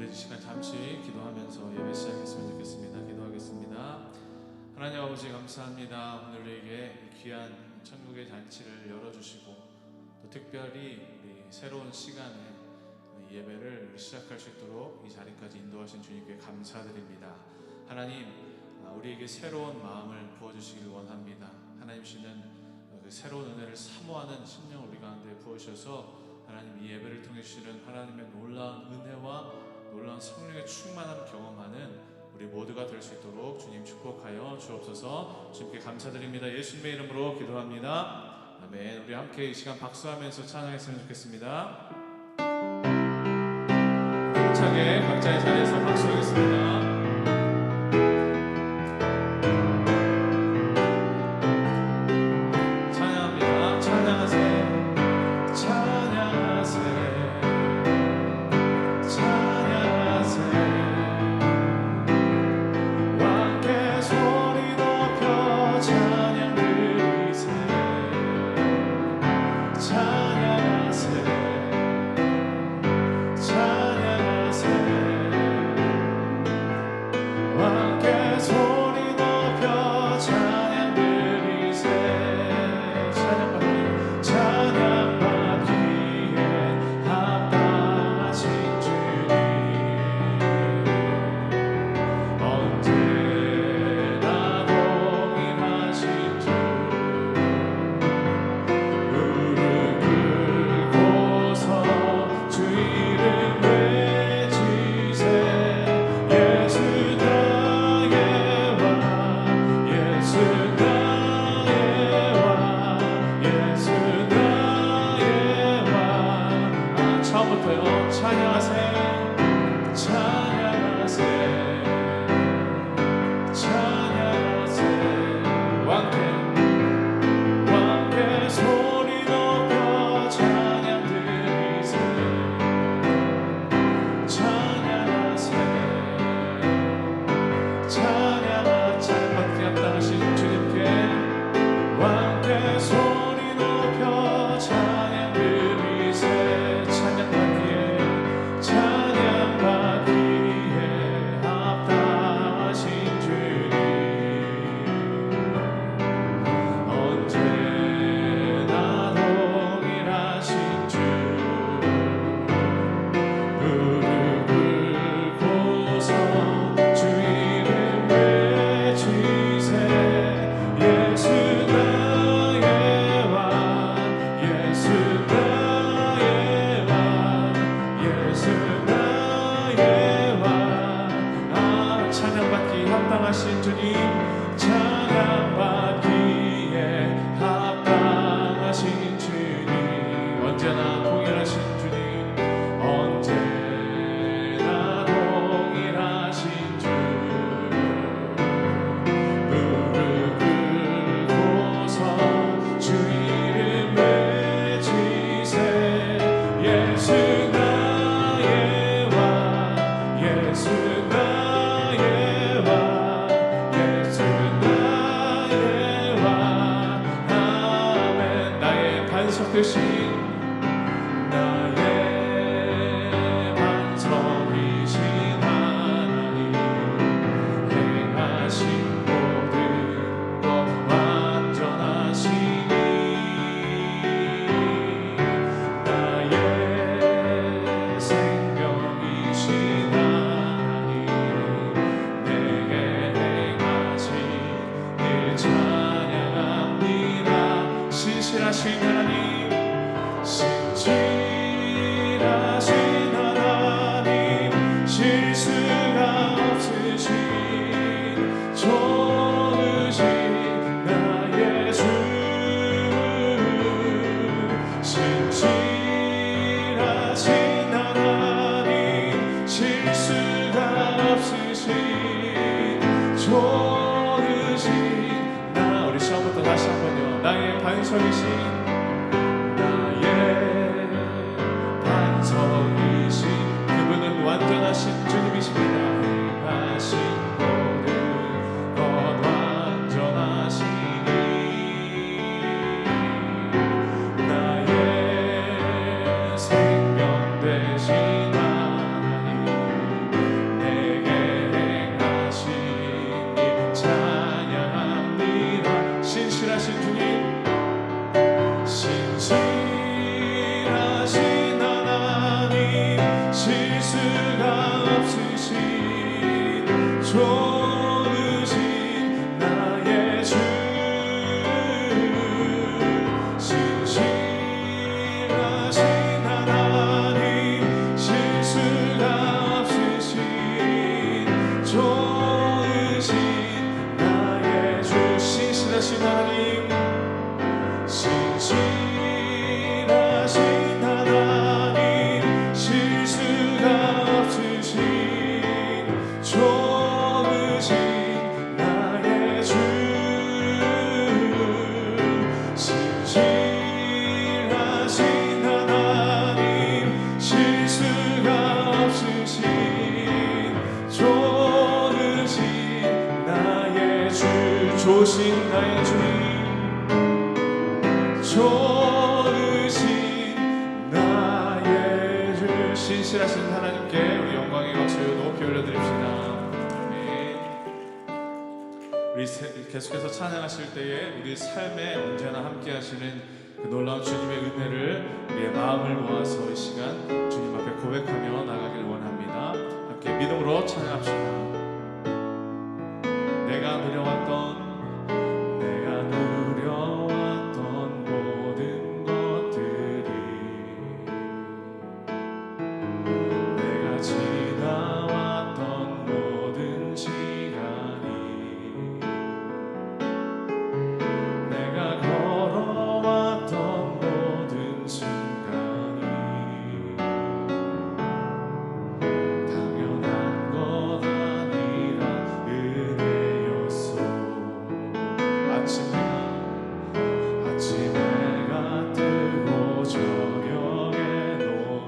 우리 시간 잠시 기도하면서 예배 시작했으면 좋겠습니다. 기도하겠습니다. 하나님 아버지 감사합니다. 오늘 우리에게 귀한 천국의 잔치를 열어주시고 또 특별히 우리 새로운 시간에 예배를 시작할 수 있도록 이 자리까지 인도하신 주님께 감사드립니다. 하나님, 우리에게 새로운 마음을 부어주시길 원합니다. 하나님 주시는 그 새로운 은혜를 사모하는 심령 우리 가운데 부어주셔서 하나님 이 예배를 통해 주시는 하나님의 놀라운 은혜와 놀라운 성령의 충만함을 경험하는 우리 모두가 될 수 있도록 주님 축복하여 주옵소서. 주님께 감사드립니다. 예수님의 이름으로 기도합니다. 아멘. 우리 함께 이 시간 박수하면서 찬양했으면 좋겠습니다. 힘차게 각자의 자리에서 박수하겠습니다. 신실하신 하나님께 우리 영광의 박수 높이 올려드립시다. 아멘. 우리 계속해서 찬양하실 때에 우리 삶에 언제나 함께 하시는 그 놀라운 주님의 은혜를 우리의 마음을 모아서 이 시간 주님 앞에 고백하며 나가길 원합니다. 함께 믿음으로 찬양합시다. 내가 누려왔던 모든 것들이 내가 지나왔던 모든 시간이 내가 걸어왔던 모든 순간이 당연한 것 아니라 은혜였어. 아침에가 뜨고 저녁에 노을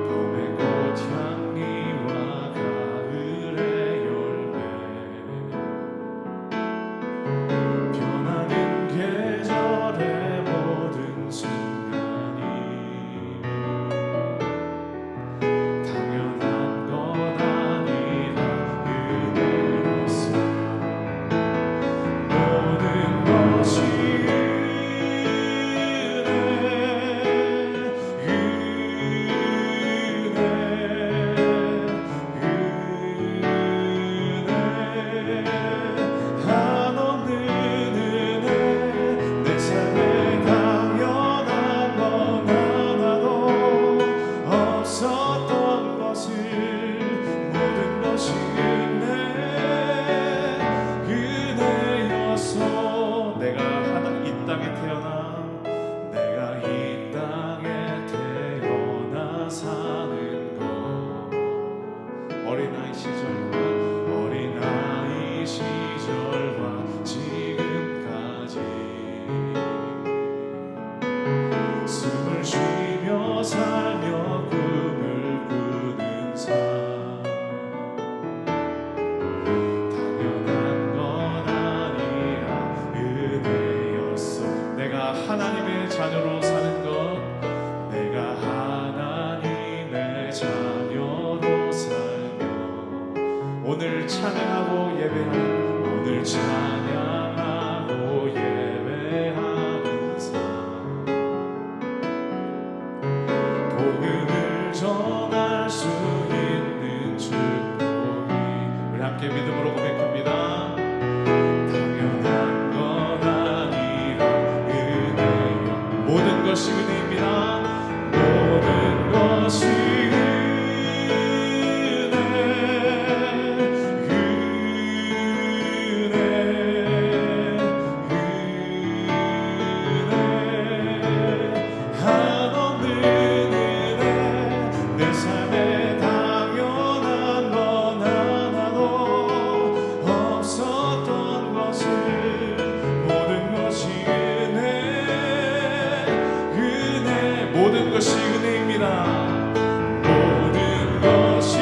봄의 꽃향기와 가을의 열매 변하는 계절의 모든 순간이 당연한 것 아니라 은혜였어. 모든 것이 한없는 은혜 내 삶에 당연한 건 하나도 없었던 것을 모든 것이 은혜였어. 내가 이 땅에 태어나 사는 것 어린아이 시절과 지금까지 숨을 쉬며 살며 꿈을 꾸는 삶 당연한 건 아니라 은혜였어. 내가 하나님의 자녀로 사는 것 내가 하나님의 자녀로 살며 오늘 찬양하고 예배하는 삶 복음을 전할 수 있는 축복이 우리 함께 믿음으로 고백합니다. 당연한 건 아니라 은혜요. 모든 것이 은혜입니다. 모든 것이 한없는 은혜 내 삶에 당연한 건 하나도 없었던 것을 모든 것이 모든 것이 은혜입니다. 모든 것이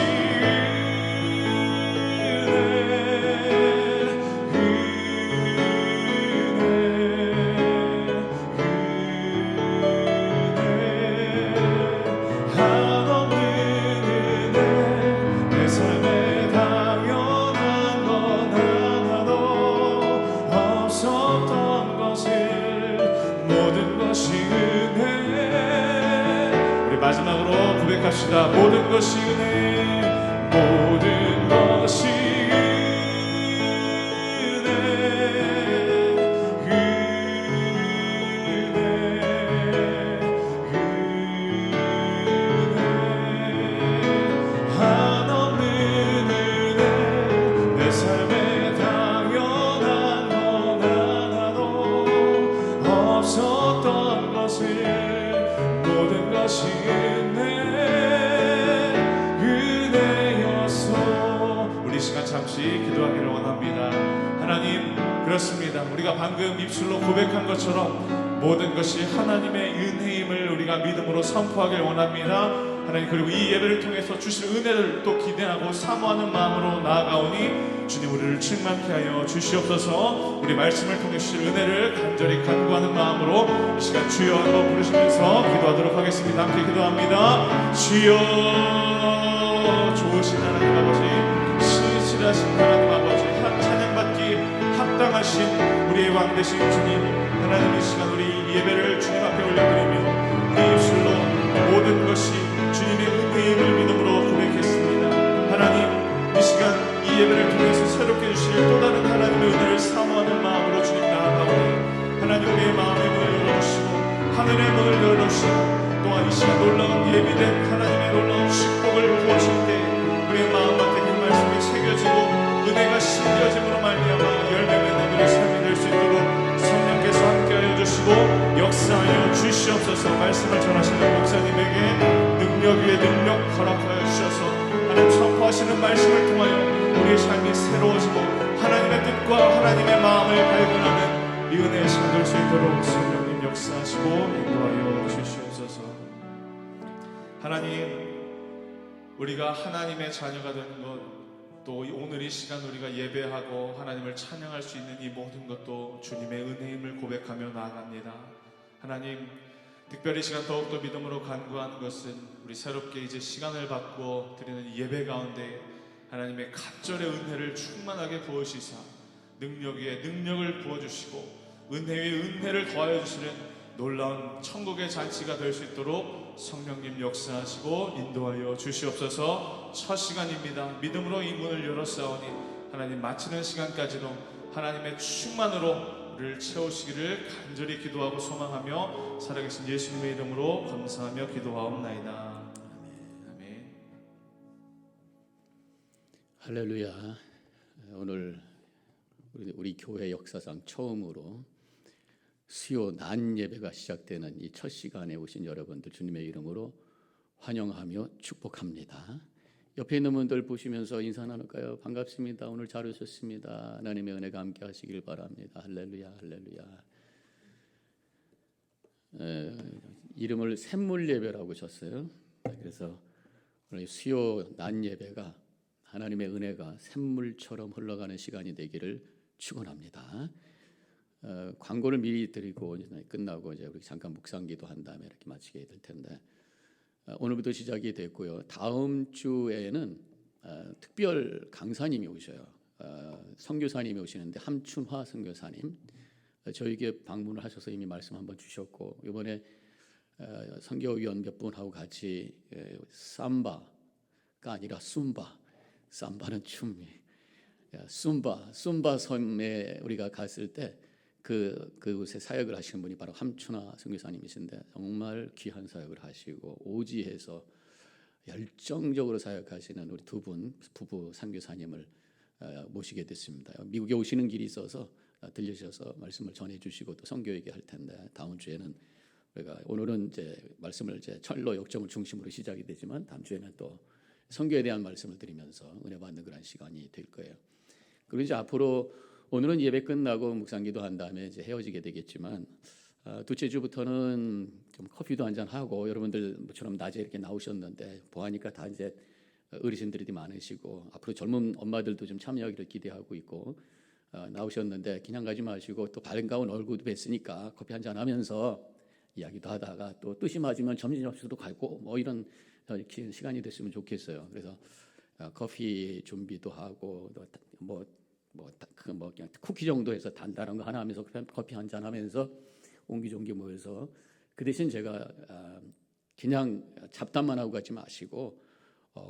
한없는 은혜 내 삶에 당연한 건 하나도 없었던 것을 모든 것이 은혜. 우리 마지막으로 고백합시다. 모든 것이 은혜 모든 것이 한없는 은혜 내 삶에 당연한 건 하나도 없었던 것을 모든 것이 은혜였어. 우리 시간 잠시 기도하기를 원합니다. 하나님, 그렇습니다. 우리가 방금 입술로 고백한 것처럼 모든 것이 하나님의 은혜임을 우리가 믿음으로 선포하길 원합니다. 하나님, 그리고 이 예배를 통해서 주실 은혜를 또 기대하고 사모하는 마음으로 나아가오니 주님 우리를 충만케 하여 주시옵소서. 우리 말씀을 통해 주실 은혜를 간절히 간구하는 마음으로 이 시간 주여 한번 부르시면서 기도하도록 하겠습니다. 함께 기도합니다. 주여, 좋으신 하나님 아버지, 신실하신 하나님 아버지, 찬양받기 합당하신 우리의 왕 되신 주님, 하나님 이 시간 우리 예배를 주님 앞에 올려드리며 우리 입술로 모든 것이 주님의 은혜임을 믿음으로 고백했습니다. 하나님 이 시간 이 예배를 통해서 새롭게 주실 또 다른 하나님의 은혜를 사모하는 마음으로 주님 나아가오니 하나님 우리의 마음의 문을 열어주시고 하늘의 문을 열어주시고 또한 이 시간 놀라운 예비된 하나님의 놀라운 축복을 부어줄 때 우리의 마음밭에 그 말씀이 새겨지고 은혜가 심겨짐으로 말미암아 열매 맺는 우리의 삶이 될 수 있도록 성령께서 함께하여 주시고 역사하여 주시옵소서. 말씀을 전하시는 목사님에게 능력 위에 능력 허락하여 주셔서 하나님 선포하시는 말씀을 통하여 우리의 삶이 새로워지고 하나님의 뜻과 하나님의 마음을 발견하는 이 은혜의 시간 될 수 있도록 성령님 역사하시고 인도하여 주시옵소서. 하나님 우리가 하나님의 자녀가 되는 것 또 오늘 이 시간 우리가 예배하고 하나님을 찬양할 수 있는 이 모든 것도 주님의 은혜임을 고백하며 나아갑니다. 하나님 특별히 이 시간 더욱더 믿음으로 간구하는 것은 우리 새롭게 이제 시간을 바꾸어 드리는 예배 가운데 하나님의 갑절의 은혜를 충만하게 부으시사 능력 위에 능력을 부어주시고 은혜 위에 은혜를 더하여 주시는 놀라운 천국의 잔치가 될 수 있도록 성령님 역사하시고 인도하여 주시옵소서. 첫 시간입니다. 믿음으로 이 문을 열었사오니 하나님 마치는 시간까지도 하나님의 충만으로 우리를 채우시기를 간절히 기도하고 소망하며 살아계신 예수님의 이름으로 감사하며 기도하옵나이다. 아멘. 할렐루야. 오늘 우리 교회 역사상 처음으로 수요 낮 예배가 시작되는 이 첫 시간에 오신 여러분들 주님의 이름으로 환영하며 축복합니다. 옆에 있는 분들 보시면서 인사 나눌까요? 반갑습니다. 오늘 잘 오셨습니다. 하나님의 은혜가 함께 하시길 바랍니다. 할렐루야, 할렐루야. 이름을 샘물 예배라고 셨어요. 그래서 오늘 수요 낮 예배가 하나님의 은혜가 샘물처럼 흘러가는 시간이 되기를 축원합니다. 광고를 미리 드리고 끝나고 이제 우리 잠깐 묵상기도 한 다음에 이렇게 마치게 될 텐데 오늘부터 시작이 됐고요. 다음 주에는 특별 강사님이 오셔요. 선교사님이 오시는데 함춘화 선교사님 저에게 방문을 하셔서 이미 말씀 한번 주셨고 이번에 선교위원 몇 분하고 같이 삼바가 아니라 숨바, 삼바는 춤이 숨바 섬에 우리가 갔을 때 그곳에 사역을 하시는 분이 바로 함춘화 선교사님이신데 정말 귀한 사역을 하시고 오지에서 열정적으로 사역하시는 우리 두 분 부부 선교사님을 모시게 됐습니다. 미국에 오시는 길이 있어서 들리셔서 말씀을 전해주시고 또 선교 얘기할 텐데 다음 주에는 우리가 오늘은 이제 말씀을 이제 철로 역정을 중심으로 시작이 되지만 다음 주에는 또 선교에 대한 말씀을 드리면서 은혜 받는 그런 시간이 될 거예요. 그리고 이제 앞으로 오늘은 예배 끝나고 묵상기도 한 다음에 이제 헤어지게 되겠지만 둘째 주부터는 좀 커피도 한잔 하고 여러분들처럼 낮에 이렇게 나오셨는데 보아니까 다 이제 어르신들이 많으시고 앞으로 젊은 엄마들도 좀 참여하기를 기대하고 있고 나오셨는데 그냥 가지 마시고 또 반가운 얼굴도 뵀으니까 커피 한잔 하면서 이야기도 하다가 또 뜻이 맞으면 점심접시도 가고 뭐 이런 시간이 됐으면 좋겠어요. 그래서 커피 준비도 하고 그냥 쿠키 정도 해서 단단한 거 하나 하면서 커피 한잔 하면서 옹기종기 모여서 그 대신 제가 그냥 잡담만 하고 가지 마시고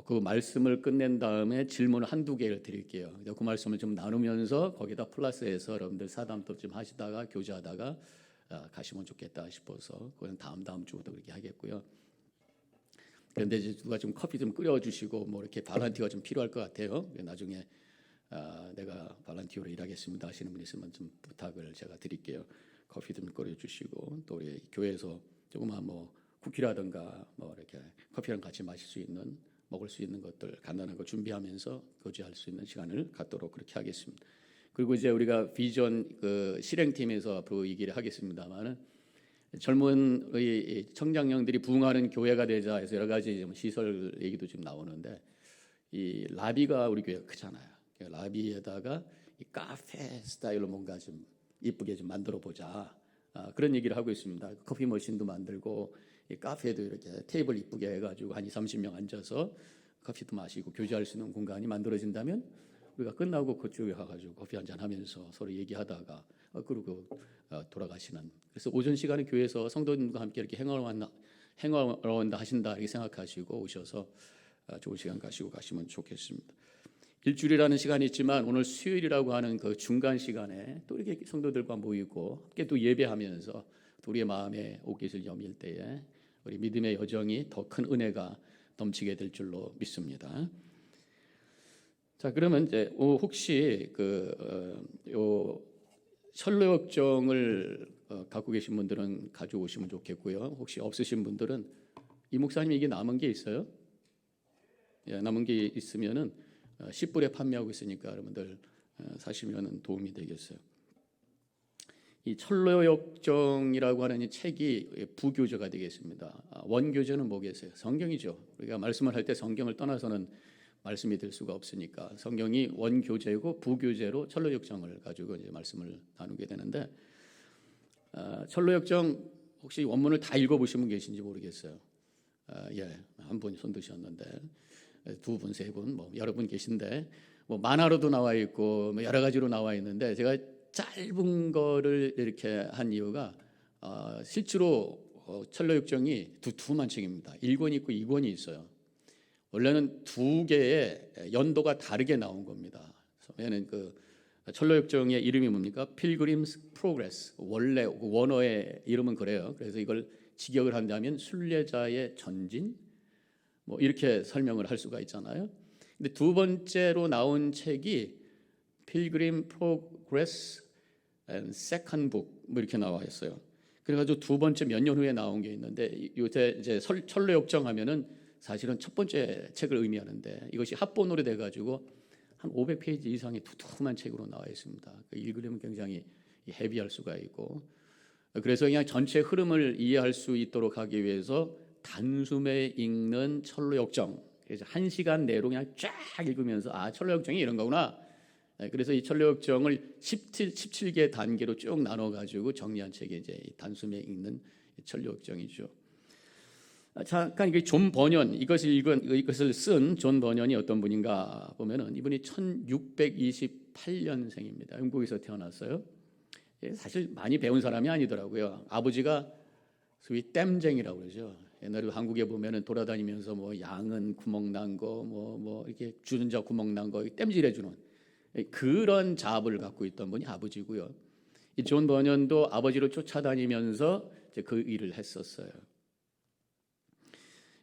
그 말씀을 끝낸 다음에 질문을 한두 개를 드릴게요. 그 말씀을 좀 나누면서 거기다 플러스해서 여러분들 사담도 좀 하시다가 교제하다가 가시면 좋겠다 싶어서 그건 다음 주부터 그렇게 하겠고요. 그런데 이제 누가 좀 커피 좀 끓여주시고 뭐 이렇게 발란티어가 좀 필요할 것 같아요. 나중에 내가 발란티어로 일하겠습니다 하시는 분 있으면 좀 부탁을 제가 드릴게요. 커피 좀 끓여주시고 또 우리 교회에서 조그만 뭐 쿠키라든가 뭐 이렇게 커피랑 같이 마실 수 있는 먹을 수 있는 것들 간단한 거 준비하면서 교제할 수 있는 시간을 갖도록 그렇게 하겠습니다. 그리고 이제 우리가 비전 실행팀에서 앞으로 얘기를 하겠습니다만은 젊은 우리 청장년들이 부흥하는 교회가 되자 해서 여러 가지 시설 얘기도 지금 나오는데 이 라비가 우리 교회가 크잖아요. 라비에다가 이 카페 스타일로 뭔가 좀 이쁘게 좀 만들어 보자. 그런 얘기를 하고 있습니다. 커피 머신도 만들고 이 카페도 이렇게 테이블 이쁘게 해가지고 한 20-30명 앉아서 커피도 마시고 교제할 수 있는 공간이 만들어진다면 우리가 끝나고 그쪽에 가가지고 커피 한잔 하면서 서로 얘기하다가 그리고 돌아가시는. 그래서 오전 시간에 교회에서 성도님과 함께 이렇게 행하러 온다 하신다 이렇게 생각하시고 오셔서 좋은 시간 가시면 좋겠습니다. 일주일이라는 시간이 있지만 오늘 수요일이라고 하는 그 중간 시간에 또 이렇게 성도들과 모이고 함께 또 예배하면서 또 우리의 마음에 옷깃을 여밀 때에 우리 믿음의 여정이 더 큰 은혜가 넘치게 될 줄로 믿습니다. 자, 그러면 이제 혹시 요 철로역정을 갖고 계신 분들은 가져오시면 좋겠고요. 혹시 없으신 분들은 이 목사님 이게 남은 게 있어요? 예, 남은 게 있으면은 10불에 판매하고 있으니까 여러분들 사시면은 도움이 되겠어요. 이 철로역정이라고 하는 이 책이 부교재가 되겠습니다. 원교재는 뭐겠어요? 성경이죠. 우리가 말씀을 할 때 성경을 떠나서는 말씀이 될 수가 없으니까 성경이 원교재고 부교재로 철로역정을 가지고 이제 말씀을 나누게 되는데 철로역정 혹시 원문을 다 읽어보신 분 계신지 모르겠어요. 예, 한 분 손 드셨는데 두 분, 세 분, 뭐 여러 분 계신데 뭐 만화로도 나와 있고 뭐 여러 가지로 나와 있는데 제가 짧은 거를 이렇게 한 이유가 실제로 철로역정이 두툼한 책입니다. 1권이 있고 2권이 있어요. 원래는 두 개의 연도가 다르게 나온 겁니다. 얘는 그 철로역정의 이름이 뭡니까? Pilgrim's Progress. 원래 원어의 이름은 그래요. 그래서 이걸 직역을 한다면 순례자의 전진 뭐 이렇게 설명을 할 수가 있잖아요. 근데 두 번째로 나온 책이 Pilgrim Progress and Second Book 뭐 이렇게 나와 있어요. 그래가지고 두 번째 몇 년 후에 나온 게 있는데 요새 이제 철로역정 하면은 사실은 첫 번째 책을 의미하는데 이것이 합본으로 돼가지고 한 500페이지 이상의 두툼한 책으로 나와 있습니다. 읽으려면 굉장히 헤비할 수가 있고 그래서 그냥 전체 흐름을 이해할 수 있도록 하기 위해서 단숨에 읽는 철로역정. 그래서 1시간 내로 그냥 쫙 읽으면서 철로역정이 이런 거구나. 그래서 이 철로역정을 17개 단계로 쭉 나눠가지고 정리한 책이 이제 단숨에 읽는 철로역정이죠. 잠깐 이게 존 버년 이것을 쓴 존 버년이 어떤 분인가 보면은 이분이 1628년생입니다. 영국에서 태어났어요. 사실 많이 배운 사람이 아니더라고요. 아버지가 소위 땜쟁이라고 그러죠. 옛날에 한국에 보면은 돌아다니면서 뭐 양은 구멍 난 거, 뭐 이렇게 주전자 구멍 난 거 땜질해 주는 그런 자아를 갖고 있던 분이 아버지고요. 이 존 버년도 아버지를 쫓아다니면서 이제 그 일을 했었어요.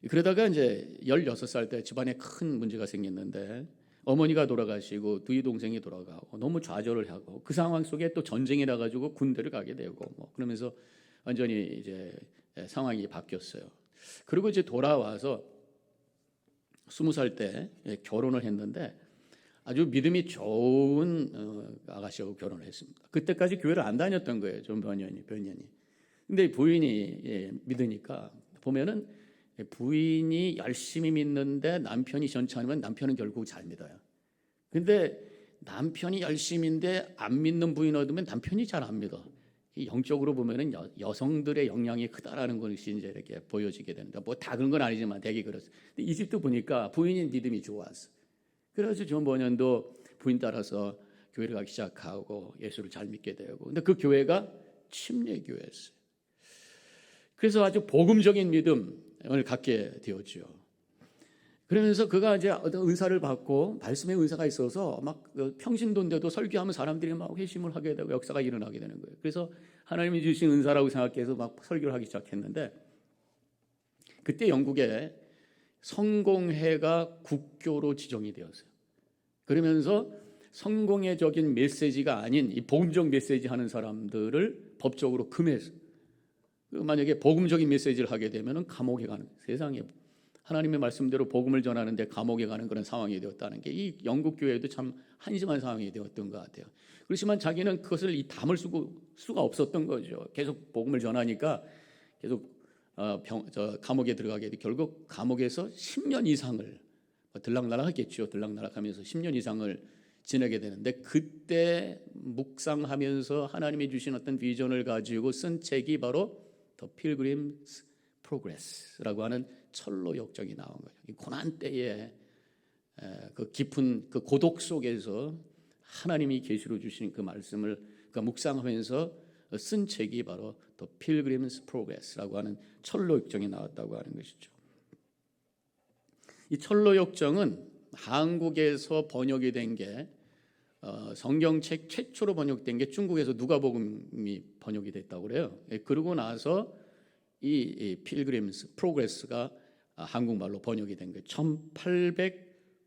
그러다가 이제 16살 때 집안에 큰 문제가 생겼는데 어머니가 돌아가시고 두 동생이 돌아가고 너무 좌절을 하고 그 상황 속에 또 전쟁이라 가지고 군대를 가게 되고 뭐 그러면서 완전히 이제 상황이 바뀌었어요. 그리고 이제 돌아와서 20살 때 결혼을 했는데 아주 믿음이 좋은 아가씨하고 결혼을 했습니다. 그때까지 교회를 안 다녔던 거예요. 존 버년이. 근데 부인이 믿으니까 보면은 부인이 열심히 믿는데 남편이 시원치 않으면 남편은 결국 잘 믿어요. 근데 남편이 열심인데 안 믿는 부인 얻으면 남편이 잘 안 믿어. 영적으로 보면은 여성들의 영향이 크다라는 것이 이제 이렇게 보여지게 됩니다. 뭐 다 그런 건 아니지만 되게 그렇습니다. 근데 이 집도 보니까 부인의 믿음이 좋았어. 그래서 존 버년도 부인 따라서 교회를 가기 시작하고 예수를 잘 믿게 되고. 근데 그 교회가 침례교회였어요. 그래서 아주 복음적인 믿음을 갖게 되었죠. 그러면서 그가 이제 어떤 은사를 받고 말씀의 은사가 있어서 막 평신도인데도 설교하면 사람들이 막 회심을 하게 되고 역사가 일어나게 되는 거예요. 그래서 하나님이 주신 은사라고 생각해서 막 설교를 하기 시작했는데 그때 영국에 성공회가 국교로 지정이 되었어요. 그러면서 성공회적인 메시지가 아닌 이 복음적 메시지 하는 사람들을 법적으로 금했어요. 만약에 복음적인 메시지를 하게 되면 감옥에 가는 세상에 하나님의 말씀대로 복음을 전하는데 감옥에 가는 그런 상황이 되었다는 게 이 영국 교회도 참 한심한 상황이 되었던 것 같아요. 그렇지만 자기는 그것을 담을 수가 없었던 거죠. 계속 복음을 전하니까 계속 감옥에 들어가게 돼 결국 감옥에서 10년 이상을 들락날락했겠죠. 들락날락하면서 10년 이상을 지내게 되는데, 그때 묵상하면서 하나님이 주신 어떤 비전을 가지고 쓴 책이 바로 The Pilgrim's Progress라고 하는 철로 역정이 나온 거예요. 이 고난 때에 그 깊은 그 고독 속에서 하나님이 계시로 주신 그 말씀을 묵상하면서 쓴 책이 바로 The Pilgrim's Progress라고 하는 철로 역정이 나왔다고 하는 것이죠. 이 철로 역정은 한국에서 번역이 된 게 성경책 최초로 번역된 게 중국에서 누가복음이 번역이 됐다고 그래요. 그러고 나서 이 필그림스 프로그레스가 한국말로 번역이 된 거예요.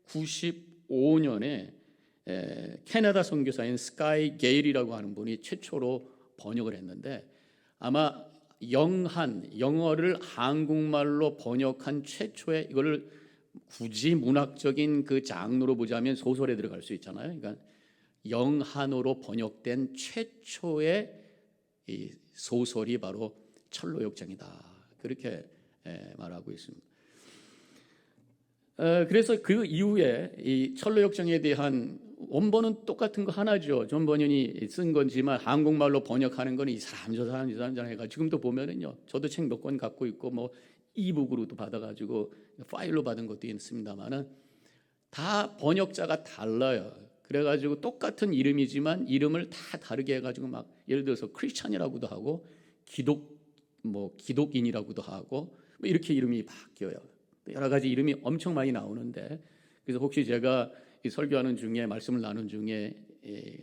1895년에 캐나다 선교사인 스카이 게일이라고 하는 분이 최초로 번역을 했는데, 아마 영어를 한국말로 번역한 최초의, 이거를 굳이 문학적인 그 장르로 보자면 소설에 들어갈 수 있잖아요. 그러니까 영한어로 번역된 최초의 이 소설이 바로 철로역정이다, 그렇게 말하고 있습니다. 그래서 그 이후에 이 철로역정에 대한 원본은 똑같은 거 하나죠. 존 버년이 쓴 거지만 한국말로 번역하는 거는 이 사람 저 사람 해가 지금도 보면은요, 저도 책 몇 권 갖고 있고 뭐 이북으로도 받아가지고 파일로 받은 것도 있습니다만은 다 번역자가 달라요. 그래가지고 똑같은 이름이지만 이름을 다 다르게 해가지고 막 예를 들어서 크리스찬이라고도 하고 기독인이라고도 하고 뭐 이렇게 이름이 바뀌어요. 여러 가지 이름이 엄청 많이 나오는데, 그래서 혹시 제가 이 설교하는 중에 말씀을 나눈 중에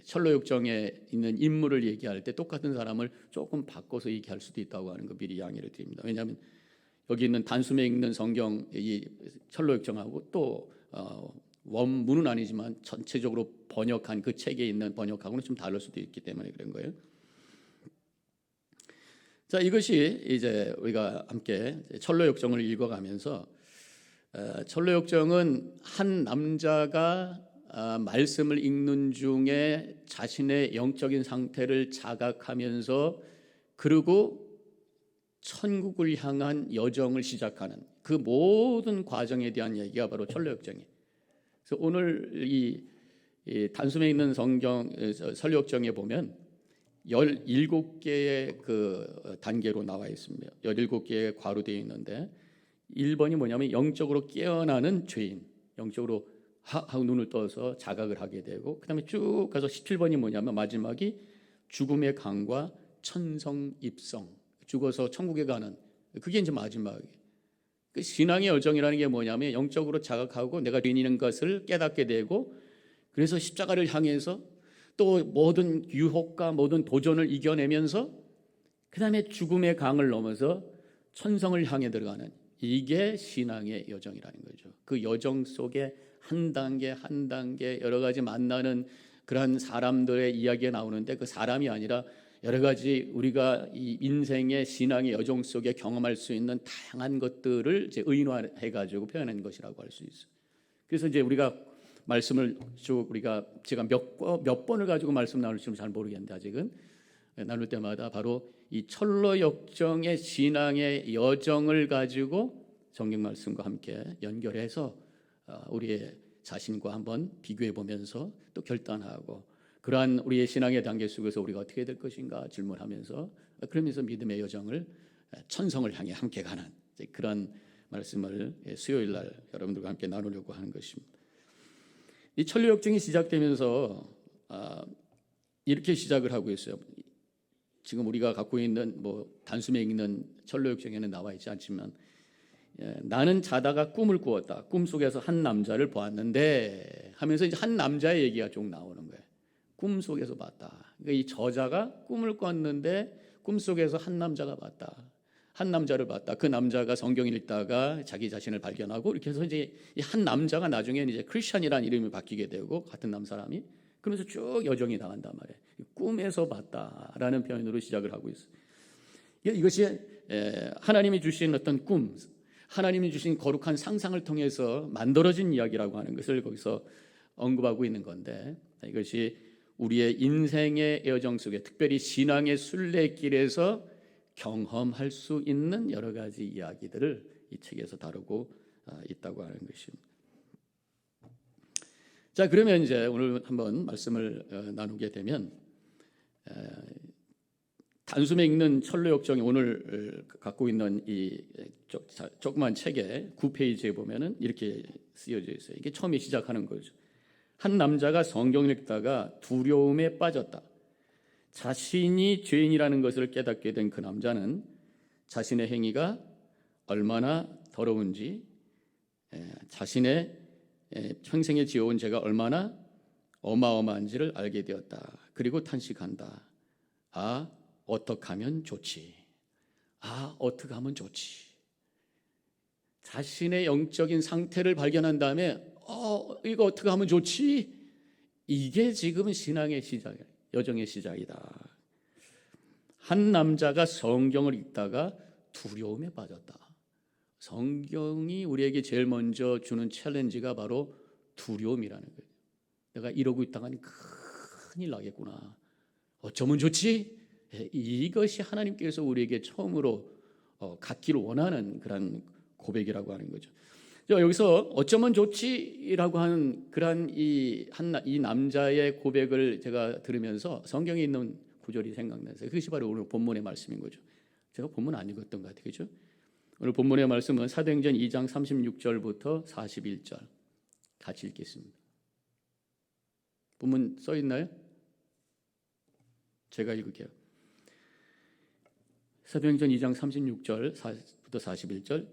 철로역정에 있는 인물을 얘기할 때 똑같은 사람을 조금 바꿔서 얘기할 수도 있다고 하는 거 미리 양해를 드립니다. 왜냐하면 여기 있는 단숨에 읽는 성경 이 철로역정하고 또 원문은 아니지만 전체적으로 번역한 그 책에 있는 번역하고는 좀 다를 수도 있기 때문에 그런 거예요. 자, 이것이 이제 우리가 함께 철로역정을 읽어가면서 철로역정은 한 남자가 말씀을 읽는 중에 자신의 영적인 상태를 자각하면서 그리고 천국을 향한 여정을 시작하는 그 모든 과정에 대한 얘기가 바로 철로역정이에요. 그래서 오늘 이 단숨에 있는 성경 철로역정에 보면 17개의 그 단계로 나와 있습니다. 17개의 괄호 되어 있는데 1번이 뭐냐면 영적으로 깨어나는 죄인, 영적으로 하고 눈을 떠서 자각을 하게 되고, 그 다음에 쭉 가서 17번이 뭐냐면 마지막이 죽음의 강과 천성 입성, 죽어서 천국에 가는, 그게 이제 마지막이에요. 그 신앙의 여정이라는 게 뭐냐면 영적으로 자각하고 내가 죄인인 것을 깨닫게 되고, 그래서 십자가를 향해서 또 모든 유혹과 모든 도전을 이겨내면서 그 다음에 죽음의 강을 넘어서 천성을 향해 들어가는, 이게 신앙의 여정이라는 거죠. 그 여정 속에 한 단계 한 단계 여러 가지 만나는 그런 사람들의 이야기가 나오는데, 그 사람이 아니라 여러 가지 우리가 이 인생의 신앙의 여정 속에 경험할 수 있는 다양한 것들을 이제 의인화해 가지고 표현한 것이라고 할 수 있어요. 그래서 이제 우리가 말씀을 쭉 제가 몇 번을 가지고 말씀 나눌지 잘 모르겠는데 아직은 나눌 때마다 바로 이 철로역정의 신앙의 여정을 가지고 성경 말씀과 함께 연결해서 우리의 자신과 한번 비교해 보면서 또 결단하고, 그러한 우리의 신앙의 단계 속에서 우리가 어떻게 될 것인가 질문하면서, 그러면서 믿음의 여정을 천성을 향해 함께 가는 그런 말씀을 수요일 날 여러분들과 함께 나누려고 하는 것입니다. 이 철로역정이 시작되면서 이렇게 시작을 하고 있어요. 지금 우리가 갖고 있는 단숨에 읽는 철로역정에는 나와 있지 않지만, 나는 자다가 꿈을 꾸었다. 꿈속에서 한 남자를 보았는데 하면서 이제 한 남자의 얘기가 쭉 나오는 거예요. 꿈속에서 봤다. 그러니까 이 저자가 꿈을 꿨는데 꿈속에서 한 남자가 봤다. 한 남자를 봤다. 그 남자가 성경을 읽다가 자기 자신을 발견하고, 이렇게 해서 이제 이 한 남자가 나중에는 이제 크리스천이라는 이름이 바뀌게 되고, 같은 사람이 그러면서 쭉 여정이 나간단 말이에요. 꿈에서 봤다라는 표현으로 시작을 하고 있어요. 이것이 하나님이 주신 어떤 꿈, 하나님이 주신 거룩한 상상을 통해서 만들어진 이야기라고 하는 것을 거기서 언급하고 있는 건데, 이것이 우리의 인생의 여정 속에, 특별히 신앙의 순례길에서 경험할 수 있는 여러 가지 이야기들을 이 책에서 다루고 있다고 하는 것입니다. 자, 그러면 이제 오늘 한번 말씀을 나누게 되면 단숨에 읽는 철로역정이 오늘 갖고 있는 이 조그만 책에 9페이지에 보면은 이렇게 쓰여져 있어요. 이게 처음에 시작하는 거죠. 한 남자가 성경을 읽다가 두려움에 빠졌다. 자신이 죄인이라는 것을 깨닫게 된 그 남자는 자신의 행위가 얼마나 더러운지, 자신의 평생에 지어온 죄가 얼마나 어마어마한지를 알게 되었다. 그리고 탄식한다. 아, 어떻게 하면 좋지? 아, 어떻게 하면 좋지? 자신의 영적인 상태를 발견한 다음에 이거 어떻게 하면 좋지? 이게 지금 신앙의 시작이야. 여정의 시작이다. 한 남자가 성경을 읽다가 두려움에 빠졌다. 성경이 우리에게 제일 먼저 주는 챌린지가 바로 두려움이라는 거예요. 내가 이러고 있다가 큰일 나겠구나. 어쩌면 좋지? 이것이 하나님께서 우리에게 처음으로 갖기를 원하는 그런 고백이라고 하는 거죠. 여기서 어쩌면 좋지라고 하는 그런 이 남자의 고백을 제가 들으면서 성경에 있는 구절이 생각나서 그것이 바로 오늘 본문의 말씀인 거죠. 제가 본문 안 읽었던 것 같아요. 그렇죠? 오늘 본문의 말씀은 사도행전 2장 36절부터 41절 같이 읽겠습니다. 본문 써 있나요? 제가 읽을게요. 사도행전 2장 36절부터 41절.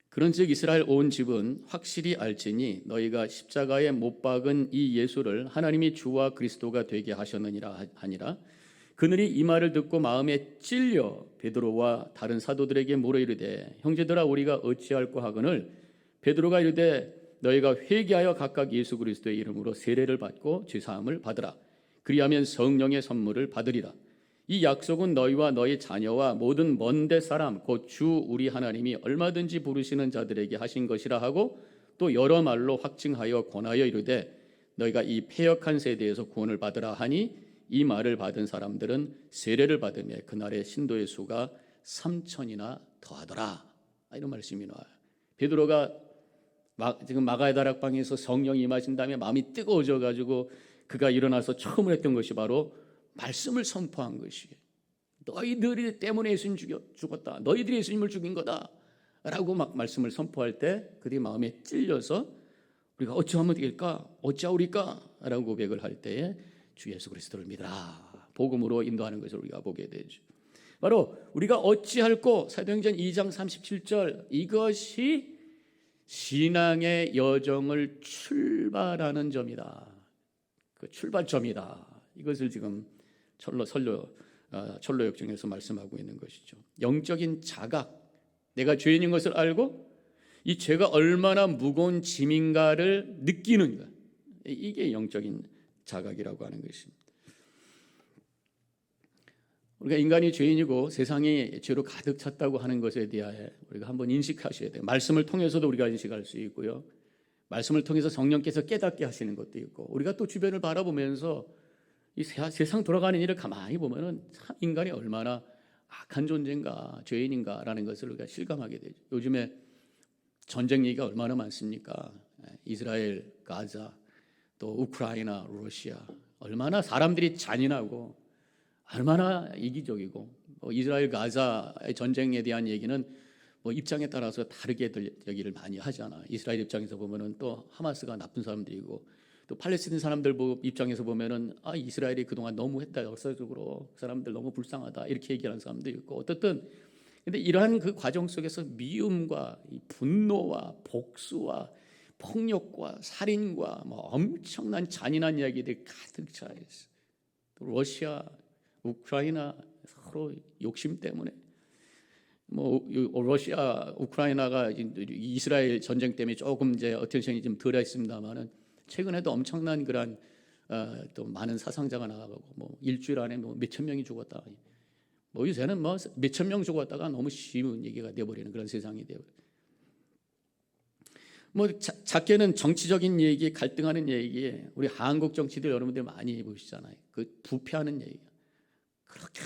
그런즉 이스라엘 온 집은 확실히 알지니 너희가 십자가에 못 박은 이 예수를 하나님이 주와 그리스도가 되게 하셨느니라 하니라. 그들이 이 말을 듣고 마음에 찔려 베드로와 다른 사도들에게 물어 이르되 형제들아 우리가 어찌할꼬 하거늘 베드로가 이르되 너희가 회개하여 각각 예수 그리스도의 이름으로 세례를 받고 죄사함을 받으라. 그리하면 성령의 선물을 받으리라. 이 약속은 너희와 너희 자녀와 모든 먼데 사람 곧 주 우리 하나님이 얼마든지 부르시는 자들에게 하신 것이라 하고 또 여러 말로 확증하여 권하여 이르되 너희가 이 패역한 세대에서 구원을 받으라 하니 이 말을 받은 사람들은 세례를 받으며 그날의 신도의 수가 3,000이나 더하더라. 이런 말씀이 나와요. 베드로가 지금 마가의 다락방에서 성령이 임하신 다음에 마음이 뜨거워져 가지고 그가 일어나서 처음으로 했던 것이 바로 말씀을 선포한 것이에요. 너희들이 때문에 예수님 죽었다. 너희들이 예수님을 죽인 거다. 라고 막 말씀을 선포할 때 그들이 마음에 찔려서 우리가 어찌하면 되겠까? 어찌하오리까? 라고 고백을 할 때에 주 예수 그리스도를 믿으라. 복음으로 인도하는 것을 우리가 보게 되죠. 바로 우리가 어찌할꼬 사도행전 2장 37절 이것이 신앙의 여정을 출발하는 점이다. 그 출발점이다. 이것을 지금 철로 역정에서 말씀하고 있는 것이죠. 영적인 자각, 내가 죄인인 것을 알고 이 죄가 얼마나 무거운 짐인가를 느끼는 것, 이게 영적인 자각이라고 하는 것입니다. 우리가 인간이 죄인이고 세상이 죄로 가득 찼다고 하는 것에 대하여 우리가 한번 인식하셔야 돼요. 말씀을 통해서도 우리가 인식할 수 있고요. 말씀을 통해서 성령께서 깨닫게 하시는 것도 있고 우리가 또 주변을 바라보면서 이 세상 돌아가는 일을 가만히 보면은 참 인간이 얼마나 악한 존재인가 죄인인가라는 것을 우리가 실감하게 되죠. 요즘에 전쟁 얘기가 얼마나 많습니까? 이스라엘, 가자, 또 우크라이나, 러시아 얼마나 사람들이 잔인하고 얼마나 이기적이고 이스라엘, 가자의 전쟁에 대한 얘기는 입장에 따라서 다르게 얘기를 많이 하잖아. 이스라엘 입장에서 보면은 또 하마스가 나쁜 사람들이고 또 팔레스틴 사람들 입장에서 보면은 이스라엘이 그동안 너무 했다 역사적으로 그 사람들 너무 불쌍하다 이렇게 얘기하는 사람도 있고 어떻든 근데 이러한 그 과정 속에서 미움과 이 분노와 복수와 폭력과 살인과 엄청난 잔인한 이야기들이 가득 차 있어. 또 러시아, 우크라이나 서로 욕심 때문에 러시아, 우크라이나가 이스라엘 전쟁 때문에 조금 이제 어텐션이 좀 덜 했습니다만은 최근에도 엄청난 그런 또 많은 사상자가 나가고 일주일 안에 몇천 명이 죽었다. 요새는 몇천 명 죽었다가 너무 쉬운 얘기가 돼버리는 그런 세상이 되고. 작게는 정치적인 얘기, 갈등하는 얘기, 우리 한국 정치들 여러분들 많이 보시잖아요. 그 부패하는 얘기. 그렇게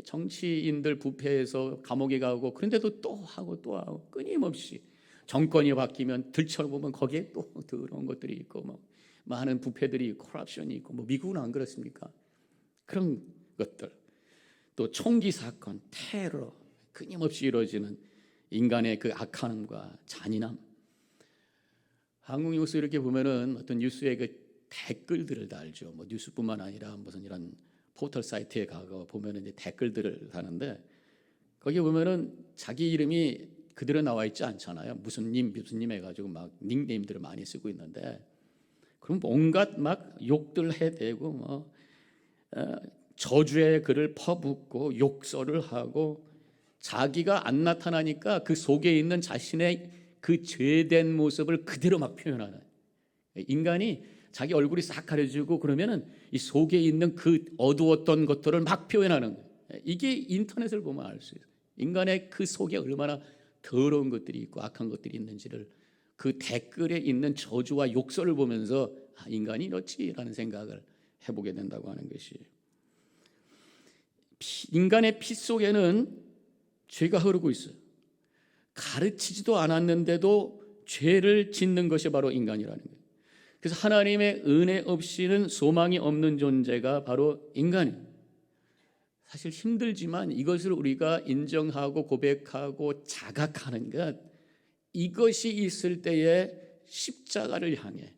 정치인들 부패해서 감옥에 가고 그런데도 또 하고 끊임없이 정권이 바뀌면 들춰보면 거기에 또 더러운 것들이 있고 뭐 많은 부패들이 있고 커럽션이 있고 뭐 미국은 안 그렇습니까? 그런 것들, 또 총기 사건, 테러, 끊임없이 이루어지는 인간의 그 악함과 잔인함. 한국 뉴스 이렇게 보면은 어떤 뉴스의 그 댓글들을 달죠. 뭐 뉴스뿐만 아니라 무슨 이런 포털 사이트에 가서 보면은 이제 댓글들을 다는데 거기 보면은 자기 이름이 그대로 나와 있지 않잖아요. 무슨 님 해가지고 막 닉네임들을 많이 쓰고 있는데 그럼 온갖 막 욕들 해대고 뭐 저주의 글을 퍼붓고 욕설을 하고 자기가 안 나타나니까 그 속에 있는 자신의 그 죄된 모습을 그대로 막 표현하는, 인간이 자기 얼굴이 싹 가려지고 그러면은 이 속에 있는 그 어두웠던 것들을 막 표현하는 거예요. 이게 인터넷을 보면 알 수 있어요. 인간의 그 속에 얼마나 더러운 것들이 있고 악한 것들이 있는지를 그 댓글에 있는 저주와 욕설을 보면서 인간이 이렇지라는 생각을 해보게 된다고 하는 것이, 인간의 피 속에는 죄가 흐르고 있어요. 가르치지도 않았는데도 죄를 짓는 것이 바로 인간이라는 거예요. 그래서 하나님의 은혜 없이는 소망이 없는 존재가 바로 인간이에요. 사실 힘들지만 이것을 우리가 인정하고 고백하고 자각하는 것, 이것이 있을 때에 십자가를 향해,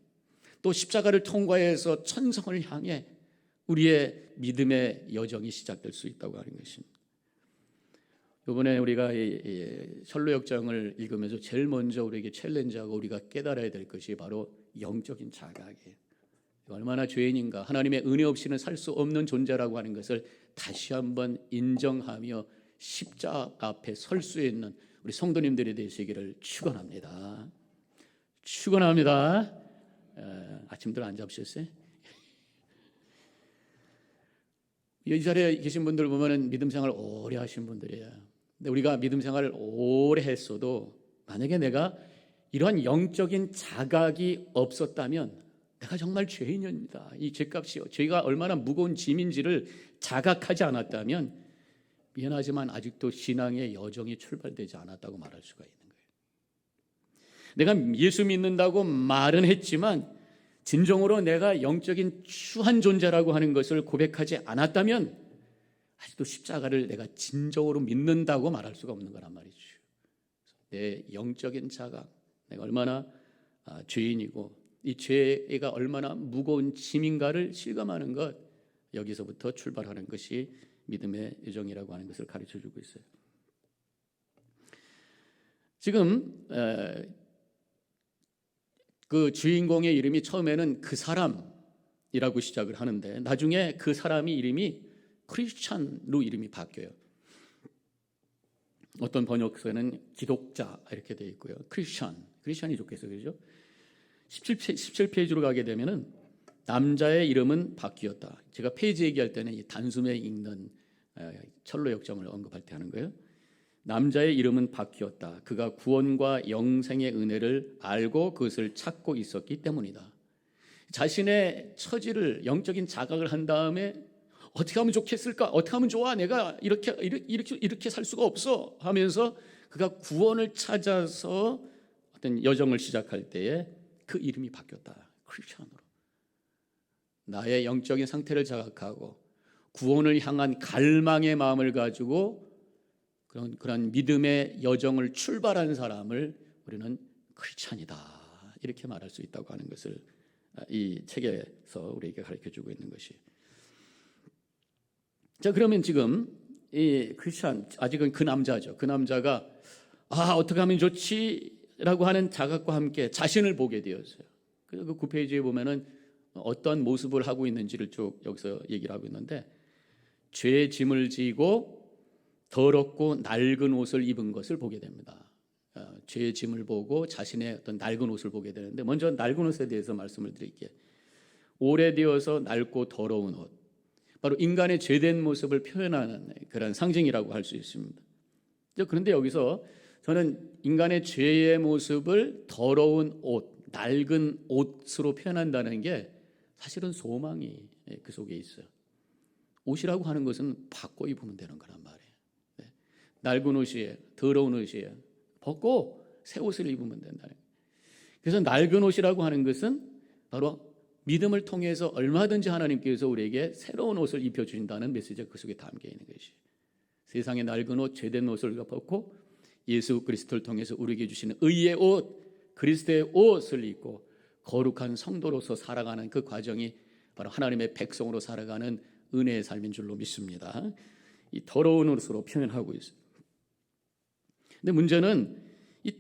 또 십자가를 통과해서 천성을 향해 우리의 믿음의 여정이 시작될 수 있다고 하는 것입니다. 이번에 우리가 이 설로역정을 읽으면서 제일 먼저 우리에게 챌린지하고 우리가 깨달아야 될 것이 바로 영적인 자각이에요. 얼마나 죄인인가, 하나님의 은혜 없이는 살 수 없는 존재라고 하는 것을 다시 한번 인정하며 십자가 앞에 설 수 있는 우리 성도님들이 되시기를 축원합니다. 축원합니다. 아침들 안 잡으셨어요? 이 자리에 계신 분들 보면은 믿음 생활 오래 하신 분들이에요. 근데 우리가 믿음 생활을 오래 했어도 만약에 내가 이러한 영적인 자각이 없었다면 내가 정말 죄인입니다. 이 죄값이요, 죄가 얼마나 무거운 짐인지를 자각하지 않았다면 미안하지만 아직도 신앙의 여정이 출발되지 않았다고 말할 수가 있는 거예요. 내가 예수 믿는다고 말은 했지만 진정으로 내가 영적인 추한 존재라고 하는 것을 고백하지 않았다면 아직도 십자가를 내가 진정으로 믿는다고 말할 수가 없는 거란 말이죠. 내 영적인 자각, 내가 얼마나 죄인이고 이 죄가 얼마나 무거운 짐인가를 실감하는 것, 여기서부터 출발하는 것이 믿음의 여정이라고 하는 것을 가르쳐주고 있어요. 지금 그 주인공의 이름이 처음에는 그 사람이라고 시작을 하는데 나중에 그 사람이 이름이 크리스찬으로 이름이 바뀌어요. 어떤 번역서에는 기독자 이렇게 되어 있고요. 크리스찬이 좋겠어요, 그렇죠? 17페이지로 가게 되면은 남자의 이름은 바뀌었다. 제가 페이지 얘기할 때는 이 단숨에 읽는 철로 역정을 언급할 때 하는 거예요. 남자의 이름은 바뀌었다. 그가 구원과 영생의 은혜를 알고 그것을 찾고 있었기 때문이다. 자신의 처지를, 영적인 자각을 한 다음에 어떻게 하면 좋겠을까? 어떻게 하면 좋아? 내가 이렇게 살 수가 없어 하면서 그가 구원을 찾아서 어떤 여정을 시작할 때에 그 이름이 바뀌었다. 크리스천으로. 나의 영적인 상태를 자각하고 구원을 향한 갈망의 마음을 가지고 그런 믿음의 여정을 출발한 사람을 우리는 크리스천이다, 이렇게 말할 수 있다고 하는 것을 이 책에서 우리에게 가르쳐주고 있는 것이. 자, 그러면 지금 이 크리스천, 아직은 그 남자죠. 그 남자가 어떻게 하면 좋지라고 하는 자각과 함께 자신을 보게 되었어요. 그래서 그 9페이지에 보면은 어떤 모습을 하고 있는지를 쭉 여기서 얘기를 하고 있는데, 죄의 짐을 지고 더럽고 낡은 옷을 입은 것을 보게 됩니다. 죄의 짐을 보고 자신의 어떤 낡은 옷을 보게 되는데, 먼저 낡은 옷에 대해서 말씀을 드릴게요. 오래되어서 낡고 더러운 옷, 바로 인간의 죄된 모습을 표현하는 그런 상징이라고 할 수 있습니다. 그런데 여기서 저는 인간의 죄의 모습을 더러운 옷, 낡은 옷으로 표현한다는 게 사실은 소망이 그 속에 있어요. 옷이라고 하는 것은 바꿔 입으면 되는 거란 말이에요. 낡은 옷이에요, 더러운 옷이에요, 벗고 새 옷을 입으면 된다는 거예요. 그래서 낡은 옷이라고 하는 것은 바로 믿음을 통해서 얼마든지 하나님께서 우리에게 새로운 옷을 입혀주신다는 메시지가 그 속에 담겨 있는 것이에요. 세상의 낡은 옷, 죄된 옷을 벗고 예수 그리스도를 통해서 우리에게 주시는 의의 옷, 그리스도의 옷을 입고 거룩한 성도로서 살아가는 그 과정이 바로 하나님의 백성으로 살아가는 은혜의 삶인 줄로 믿습니다. 이 더러운 옷으로 표현하고 있어요. 근데 문제는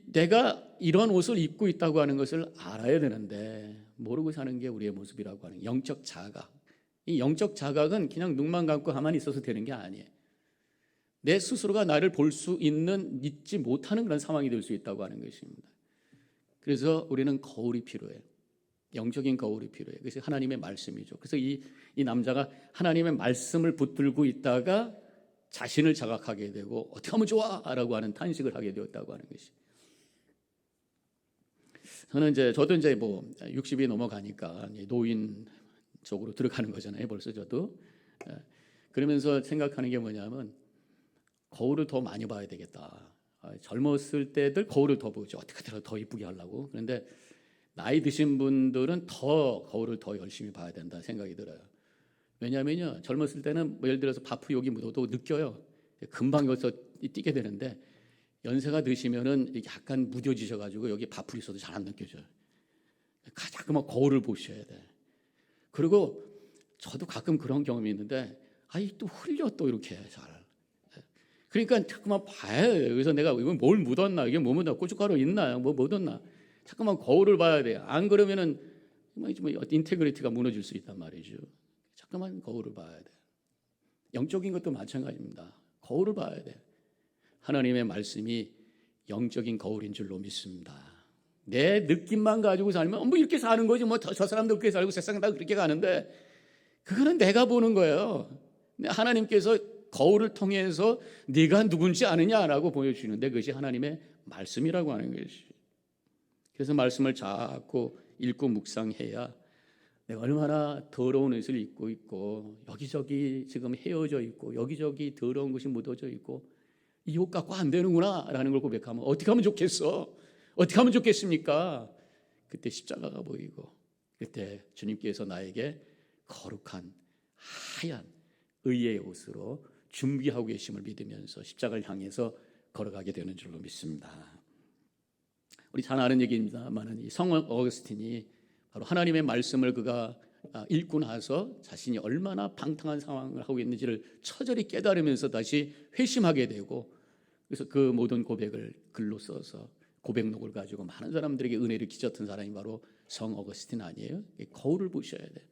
내가 이런 옷을 입고 있다고 하는 것을 알아야 되는데 모르고 사는 게 우리의 모습이라고 하는 영적 자각. 이 영적 자각은 그냥 눈만 감고 가만히 있어서 되는 게 아니에요. 내 스스로가 나를 볼 수 있는, 믿지 못하는 그런 상황이 될 수 있다고 하는 것입니다. 그래서 우리는 거울이 필요해요. 영적인 거울이 필요해요. 그래서 하나님의 말씀이죠. 그래서 이 남자가 하나님의 말씀을 붙들고 있다가 자신을 자각하게 되고 어떻게 하면 좋아? 라고 하는 탄식을 하게 되었다고 하는 것이. 저도 이제 뭐 60이 넘어가니까 노인 쪽으로 들어가는 거잖아요. 벌써 저도. 그러면서 생각하는 게 뭐냐면 거울을 더 많이 봐야 되겠다. 젊었을 때들 거울을 더 보죠. 어떻게든 더 이쁘게 하려고. 그런데 나이 드신 분들은 더 거울을 더 열심히 봐야 된다 생각이 들어요. 왜냐하면요, 젊었을 때는 예를 들어서 바프 여기 묻어도 느껴요. 금방 여기서 뛰게 되는데 연세가 드시면은 약간 무뎌지셔가지고 여기 바풀 있어도 잘 안 느껴져요. 자꾸만 거울을 보셔야 돼. 그리고 저도 가끔 그런 경험이 있는데, 또 흘려 또 이렇게 잘. 그러니까 자꾸만 봐야 돼요. 그래서 내가 이건 뭘 묻었나, 이게 뭐 묻었나, 고춧가루 있나, 뭐 묻었나, 자꾸만 거울을 봐야 돼요. 안 그러면은 인테그리티가 무너질 수 있단 말이죠. 자꾸만 거울을 봐야 돼. 영적인 것도 마찬가지입니다. 거울을 봐야 돼. 하나님의 말씀이 영적인 거울인 줄로 믿습니다. 내 느낌만 가지고 살면 뭐 이렇게 사는 거지, 뭐 저 사람도 그렇게 살고 세상 다 그렇게 가는데 그거는 내가 보는 거예요. 하나님께서 거울을 통해서 네가 누군지 아느냐라고 보여주는데 그것이 하나님의 말씀이라고 하는 것이. 그래서 말씀을 자꾸 읽고 묵상해야 내가 얼마나 더러운 옷을 입고 있고 여기저기 지금 헤어져 있고 여기저기 더러운 것이 묻어져 있고 이 옷 갖고 안 되는구나 라는 걸 고백하면 어떻게 하면 좋겠어? 어떻게 하면 좋겠습니까? 그때 십자가가 보이고 그때 주님께서 나에게 거룩한 하얀 의의 옷으로 준비하고 계심을 믿으면서 십자가를 향해서 걸어가게 되는 줄로 믿습니다. 우리 잘 아는 얘기입니다만 이 성 어거스틴이 바로 하나님의 말씀을 그가 읽고 나서 자신이 얼마나 방탕한 상황을 하고 있는지를 처절히 깨달으면서 다시 회심하게 되고 그래서 그 모든 고백을 글로 써서 고백록을 가지고 많은 사람들에게 은혜를 끼쳤던 사람이 바로 성 어거스틴 아니에요? 거울을 보셔야 돼요.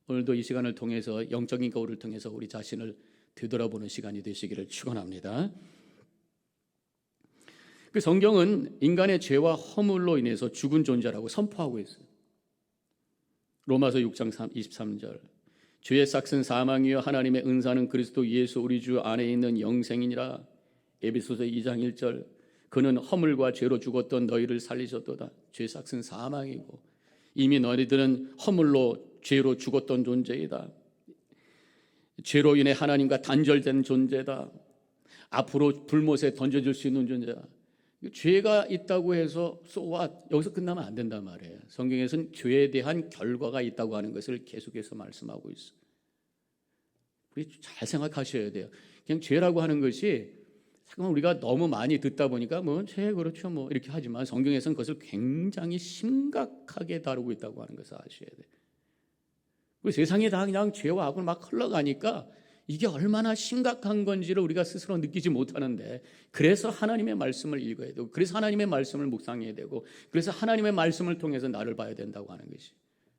오늘도 이 시간을 통해서 영적인 거울을 통해서 우리 자신을 되돌아보는 시간이 되시기를 축원합니다. 그 성경은 인간의 죄와 허물로 인해서 죽은 존재라고 선포하고 있어요. 로마서 6장 23절 주의 싹슨 사망이요 하나님의 은사는 그리스도 예수 우리 주 안에 있는 영생이니라. 에베소서 2장 1절 그는 허물과 죄로 죽었던 너희를 살리셨도다. 죄 싹슨 사망이고 이미 너희들은 허물로 죄로 죽었던 존재이다. 죄로 인해 하나님과 단절된 존재다. 앞으로 불못에 던져질 수 있는 존재다. 죄가 있다고 해서 so what? 여기서 끝나면 안 된단 말이에요. 성경에서는 죄에 대한 결과가 있다고 하는 것을 계속해서 말씀하고 있어요. 우리 잘 생각하셔야 돼요. 그냥 죄라고 하는 것이 잠깐만 우리가 너무 많이 듣다 보니까 뭐 죄 그렇죠 뭐 이렇게 하지만 성경에서는 그것을 굉장히 심각하게 다루고 있다고 하는 것을 아셔야 돼요. 그리고 세상에 다 그냥 죄와 악을 막 흘러가니까 이게 얼마나 심각한 건지를 우리가 스스로 느끼지 못하는데 그래서 하나님의 말씀을 읽어야 되고 그래서 하나님의 말씀을 묵상해야 되고 그래서 하나님의 말씀을 통해서 나를 봐야 된다고 하는 것이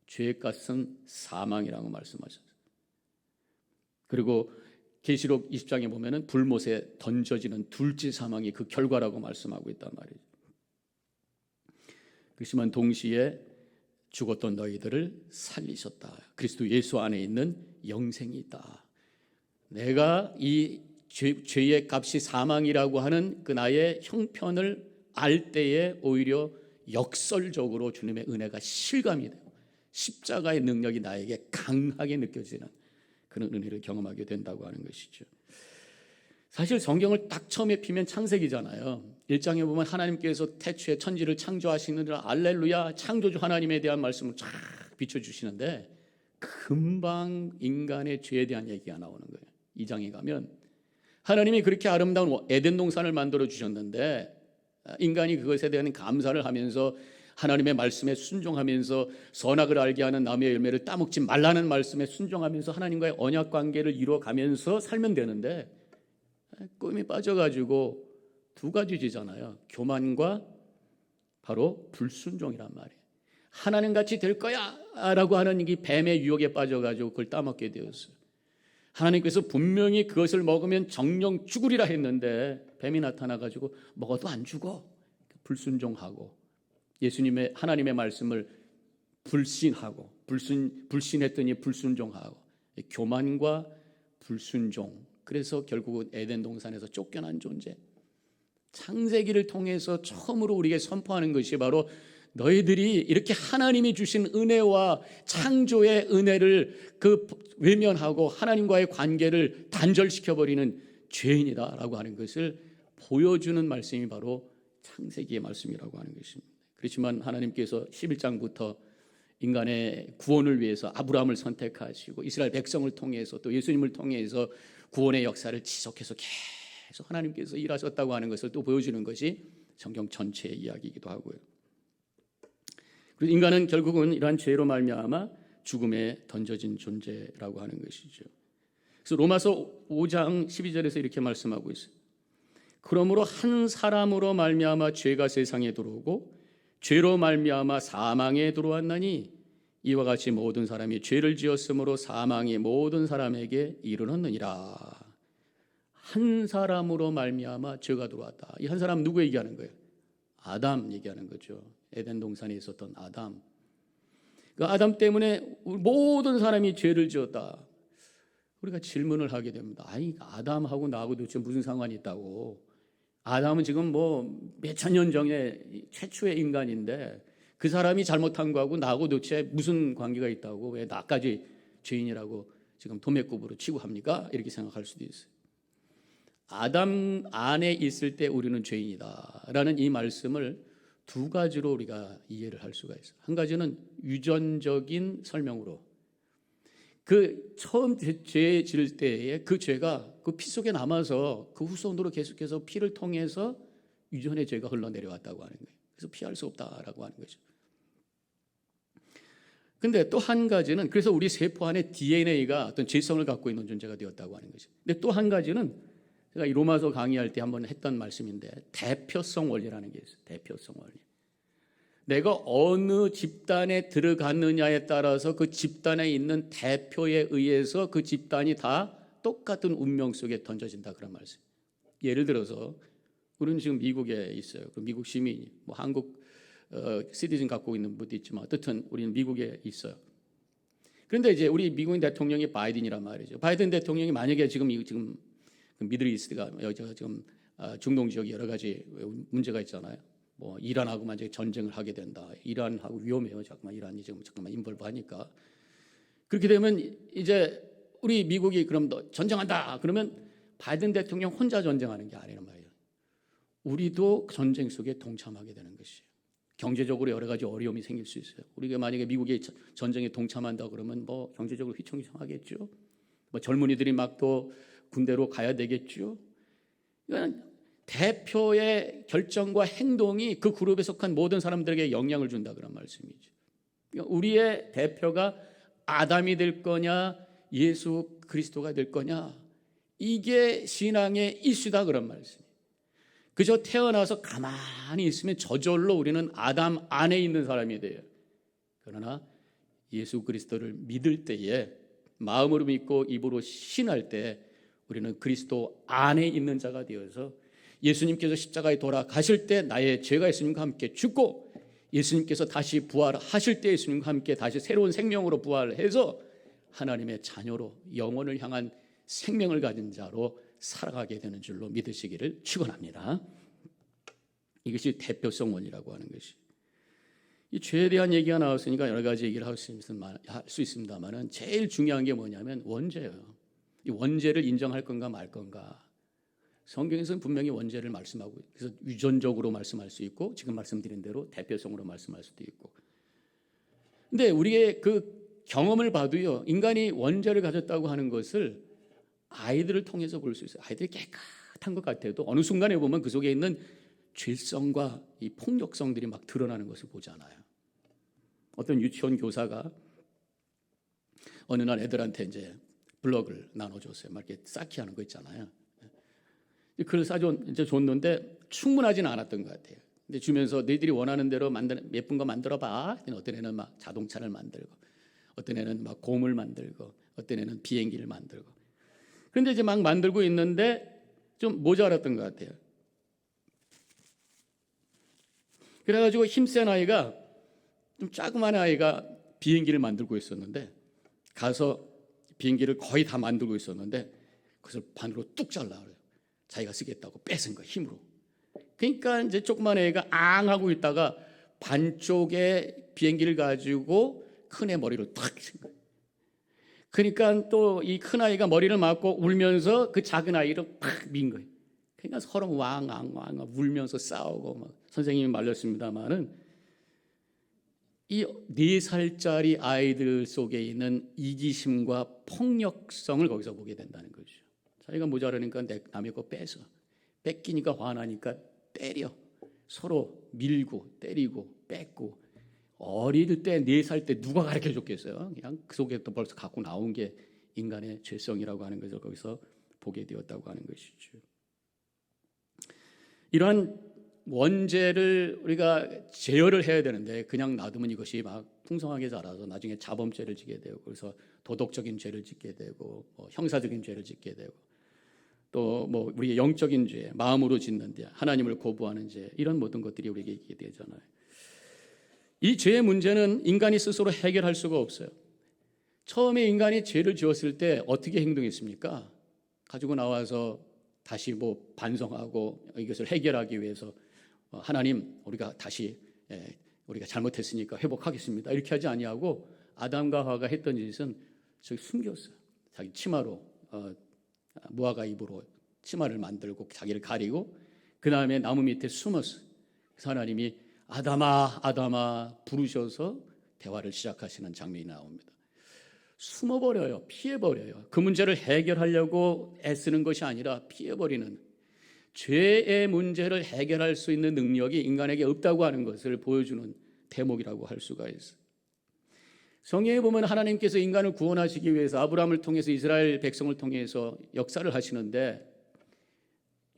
죄의 값은 사망이라고 말씀하셨어요. 그리고 계시록 20장에 보면은 불못에 던져지는 둘째 사망이 그 결과라고 말씀하고 있단 말이죠. 그렇지만 동시에 죽었던 너희들을 살리셨다. 그리스도 예수 안에 있는 영생이 있다. 내가 이 죄의 값이 사망이라고 하는 그 나의 형편을 알 때에 오히려 역설적으로 주님의 은혜가 실감이 되고 십자가의 능력이 나에게 강하게 느껴지는 그런 은혜를 경험하게 된다고 하는 것이죠. 사실 성경을 딱 처음에 피면 창세기잖아요. 1장에 보면 하나님께서 태초에 천지를 창조하시느라 알렐루야 창조주 하나님에 대한 말씀을 쫙 비춰주시는데 금방 인간의 죄에 대한 얘기가 나오는 거예요. 2장에 가면 하나님이 그렇게 아름다운 에덴 동산을 만들어 주셨는데 인간이 그것에 대한 감사를 하면서 하나님의 말씀에 순종하면서 선악을 알게 하는 나무의 열매를 따먹지 말라는 말씀에 순종하면서 하나님과의 언약 관계를 이루어가면서 살면 되는데 꿈이 빠져가지고 두 가지지잖아요. 교만과 바로 불순종이란 말이에요. 하나님같이 될 거야 라고 하는 이 뱀의 유혹에 빠져가지고 그걸 따먹게 되었어요. 하나님께서 분명히 그것을 먹으면 정령 죽으리라 했는데 뱀이 나타나가지고 먹어도 안 죽어. 불순종하고 예수님의 하나님의 말씀을 불신하고 불신했더니 불순종하고 교만과 불순종. 그래서 결국은 에덴 동산에서 쫓겨난 존재. 창세기를 통해서 처음으로 우리에게 선포하는 것이 바로 너희들이 이렇게 하나님이 주신 은혜와 창조의 은혜를 외면하고 하나님과의 관계를 단절시켜버리는 죄인이다라고 하는 것을 보여주는 말씀이 바로 창세기의 말씀이라고 하는 것입니다. 그렇지만 하나님께서 11장부터 인간의 구원을 위해서 아브라함을 선택하시고 이스라엘 백성을 통해서 또 예수님을 통해서 구원의 역사를 지속해서 계속 하나님께서 일하셨다고 하는 것을 또 보여주는 것이 성경 전체의 이야기이기도 하고요. 그래서 인간은 결국은 이러한 죄로 말미암아 죽음에 던져진 존재라고 하는 것이죠. 그래서 로마서 5장 12절에서 이렇게 말씀하고 있어요. 그러므로 한 사람으로 말미암아 죄가 세상에 들어오고 죄로 말미암아 사망에 들어왔나니 이와 같이 모든 사람이 죄를 지었으므로 사망이 모든 사람에게 이르렀느니라. 한 사람으로 말미암아 죄가 들어왔다. 이 한 사람 누구 얘기하는 거예요? 아담 얘기하는 거죠. 에덴 동산에 있었던 아담. 그 아담 때문에 모든 사람이 죄를 지었다. 우리가 질문을 하게 됩니다. 아니 아담하고 나하고 도대체 무슨 상관이 있다고? 아담은 지금 뭐 몇천 년 전에 최초의 인간인데 그 사람이 잘못한 거하고 나하고 도대체 무슨 관계가 있다고 왜 나까지 죄인이라고 지금 도매급으로 취급합니까? 이렇게 생각할 수도 있어요. 아담 안에 있을 때 우리는 죄인이다라는 이 말씀을 두 가지로 우리가 이해를 할 수가 있어요. 한 가지는 유전적인 설명으로 그 처음 죄 지을 때에 그 죄가 그 피 속에 남아서 그 후손으로 계속해서 피를 통해서 유전의 죄가 흘러내려왔다고 하는 거예요. 그래서 피할 수 없다라고 하는 거죠. 근데 또 한 가지는 그래서 우리 세포 안에 DNA가 어떤 죄성을 갖고 있는 존재가 되었다고 하는 거죠. 근데 또 한 가지는 제가 이 로마서 강의할 때 한번 했던 말씀인데 대표성 원리라는 게 있어요. 대표성 원리. 내가 어느 집단에 들어갔느냐에 따라서 그 집단에 있는 대표에 의해서 그 집단이 다 똑같은 운명 속에 던져진다 그런 말씀. 예를 들어서 우리는 지금 미국에 있어요. 미국 시민이 뭐 한국 시티즌 갖고 있는 분도 있지만 어쨌든 우리는 미국에 있어요. 그런데 이제 우리 미국인 대통령이 바이든이란 말이죠. 바이든 대통령이 만약에 지금 미들이스트가 여기가 지금 중동 지역에 여러 가지 문제가 있잖아요. 뭐 이란하고 만약에 전쟁을 하게 된다. 이란하고 위험해요. 잠깐만 이란이 지금 인볼브하니까 그렇게 되면 이제 우리 미국이 그럼 너 전쟁한다. 그러면 바이든 대통령 혼자 전쟁하는 게 아니란 말이에요. 우리도 전쟁 속에 동참하게 되는 것이에요. 경제적으로 여러 가지 어려움이 생길 수 있어요. 우리가 만약에 미국이 전쟁에 동참한다 그러면 뭐 경제적으로 휘청휘청하겠죠. 뭐 젊은이들이 막 또 군대로 가야 되겠죠. 이건 대표의 결정과 행동이 그 그룹에 속한 모든 사람들에게 영향을 준다 그런 말씀이죠. 그러니까 우리의 대표가 아담이 될 거냐 예수 그리스도가 될 거냐 이게 신앙의 이슈다 그런 말씀이에요. 그저 태어나서 가만히 있으면 저절로 우리는 아담 안에 있는 사람이 돼요. 그러나 예수 그리스도를 믿을 때에 마음으로 믿고 입으로 신할 때 우리는 그리스도 안에 있는 자가 되어서 예수님께서 십자가에 돌아가실 때 나의 죄가 예수님과 함께 죽고 예수님께서 다시 부활하실 때 예수님과 함께 다시 새로운 생명으로 부활해서 하나님의 자녀로 영혼을 향한 생명을 가진 자로 살아가게 되는 줄로 믿으시기를 축원합니다. 이것이 대표성 원리라고 하는 것이. 이 죄에 대한 얘기가 나왔으니까 여러 가지 얘기를 할 수 있습니다만은 제일 중요한 게 뭐냐면 원죄예요. 이 원죄를 인정할 건가 말 건가. 성경에서는 분명히 원죄를 말씀하고, 그래서 유전적으로 말씀할 수 있고 지금 말씀드린 대로 대표성으로 말씀할 수도 있고. 근데 우리의 그 경험을 봐도요, 인간이 원죄를 가졌다고 하는 것을 아이들을 통해서 볼 수 있어요. 아이들이 깨끗한 것 같아도 어느 순간에 보면 그 속에 있는 죄성과 이 폭력성들이 막 드러나는 것을 보잖아요. 어떤 유치원 교사가 어느 날 애들한테 이제 블럭을 나눠줬어요. 막 이렇게 쌓기 하는 거 있잖아요. 그걸 줬는데 충분하지는 않았던 것 같아요. 근데 주면서 너희들이 원하는 대로 예쁜 거 만들어봐. 어떤 애는 막 자동차를 만들고, 어떤 애는 막 곰을 만들고, 어떤 애는 비행기를 만들고. 그런데 이제 막 만들고 있는데 좀 모자랐던 것 같아요. 그래가지고 힘센 아이가, 좀 조그만 아이가 비행기를 만들고 있었는데, 가서 비행기를 거의 다 만들고 있었는데 그것을 반으로 뚝 잘라 그래요. 자기가 쓰겠다고 뺏은 거 힘으로. 그러니까 이제 조그만 애가 앙 하고 있다가 반쪽의 비행기를 가지고 큰 애 머리를 탁 친 거예요. 그러니까 또 이 큰 아이가 머리를 맞고 울면서 그 작은 아이를 팍 민 거예요. 그러니까 서로 왕 울면서 싸우고, 막 선생님이 말렸습니다마는 이 4살짜리 아이들 속에 있는 이기심과 폭력성을 거기서 보게 된다는 거죠. 자기가 모자라니까 남의 거 뺏기니까 화나니까 때려, 서로 밀고 때리고 뺏고. 어릴 때 4살 때 누가 가르쳐 줬겠어요? 그냥 그 속에 또 벌써 갖고 나온 게 인간의 죄성이라고 하는 것을 거기서 보게 되었다고 하는 것이죠. 이러한 원죄를 우리가 제어를 해야 되는데 그냥 놔두면 이것이 막 풍성하게 자라서 나중에 자범죄를 지게 되고, 그래서 도덕적인 죄를 짓게 되고, 형사적인 죄를 짓게 되고, 또 뭐 우리의 영적인 죄, 마음으로 짓는 죄, 하나님을 거부하는 죄, 이런 모든 것들이 우리에게 있게 되잖아요. 이 죄의 문제는 인간이 스스로 해결할 수가 없어요. 처음에 인간이 죄를 지었을 때 어떻게 행동했습니까? 가지고 나와서 다시 뭐 반성하고 이것을 해결하기 위해서 하나님, 우리가 다시 우리가 잘못했으니까 회복하겠습니다, 이렇게 하지 아니하고 아담과 하와가 했던 짓은 저기 숨겼어요. 자기 치마로 무화과 잎으로 치마를 만들고 자기를 가리고 그 다음에 나무 밑에 숨었어요. 그래서 하나님이 아담아 부르셔서 대화를 시작하시는 장면이 나옵니다. 숨어버려요. 피해버려요. 그 문제를 해결하려고 애쓰는 것이 아니라 피해버리는, 죄의 문제를 해결할 수 있는 능력이 인간에게 없다고 하는 것을 보여주는 대목이라고 할 수가 있어요. 성경에 보면 하나님께서 인간을 구원하시기 위해서 아브라함을 통해서 이스라엘 백성을 통해서 역사를 하시는데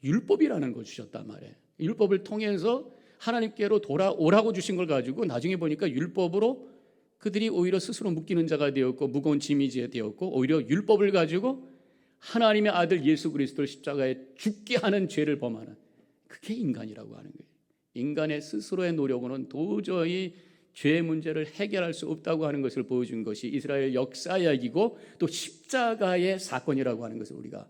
율법이라는 걸 주셨단 말이에요. 율법을 통해서 하나님께로 돌아오라고 주신 걸 가지고 나중에 보니까 율법으로 그들이 오히려 스스로 묶이는 자가 되었고 무거운 짐이 되었고, 오히려 율법을 가지고 하나님의 아들 예수 그리스도를 십자가에 죽게 하는 죄를 범하는, 그게 인간이라고 하는 거예요. 인간의 스스로의 노력으로는 도저히 죄의 문제를 해결할 수 없다고 하는 것을 보여준 것이 이스라엘 역사 이야기고, 또 십자가의 사건이라고 하는 것을 우리가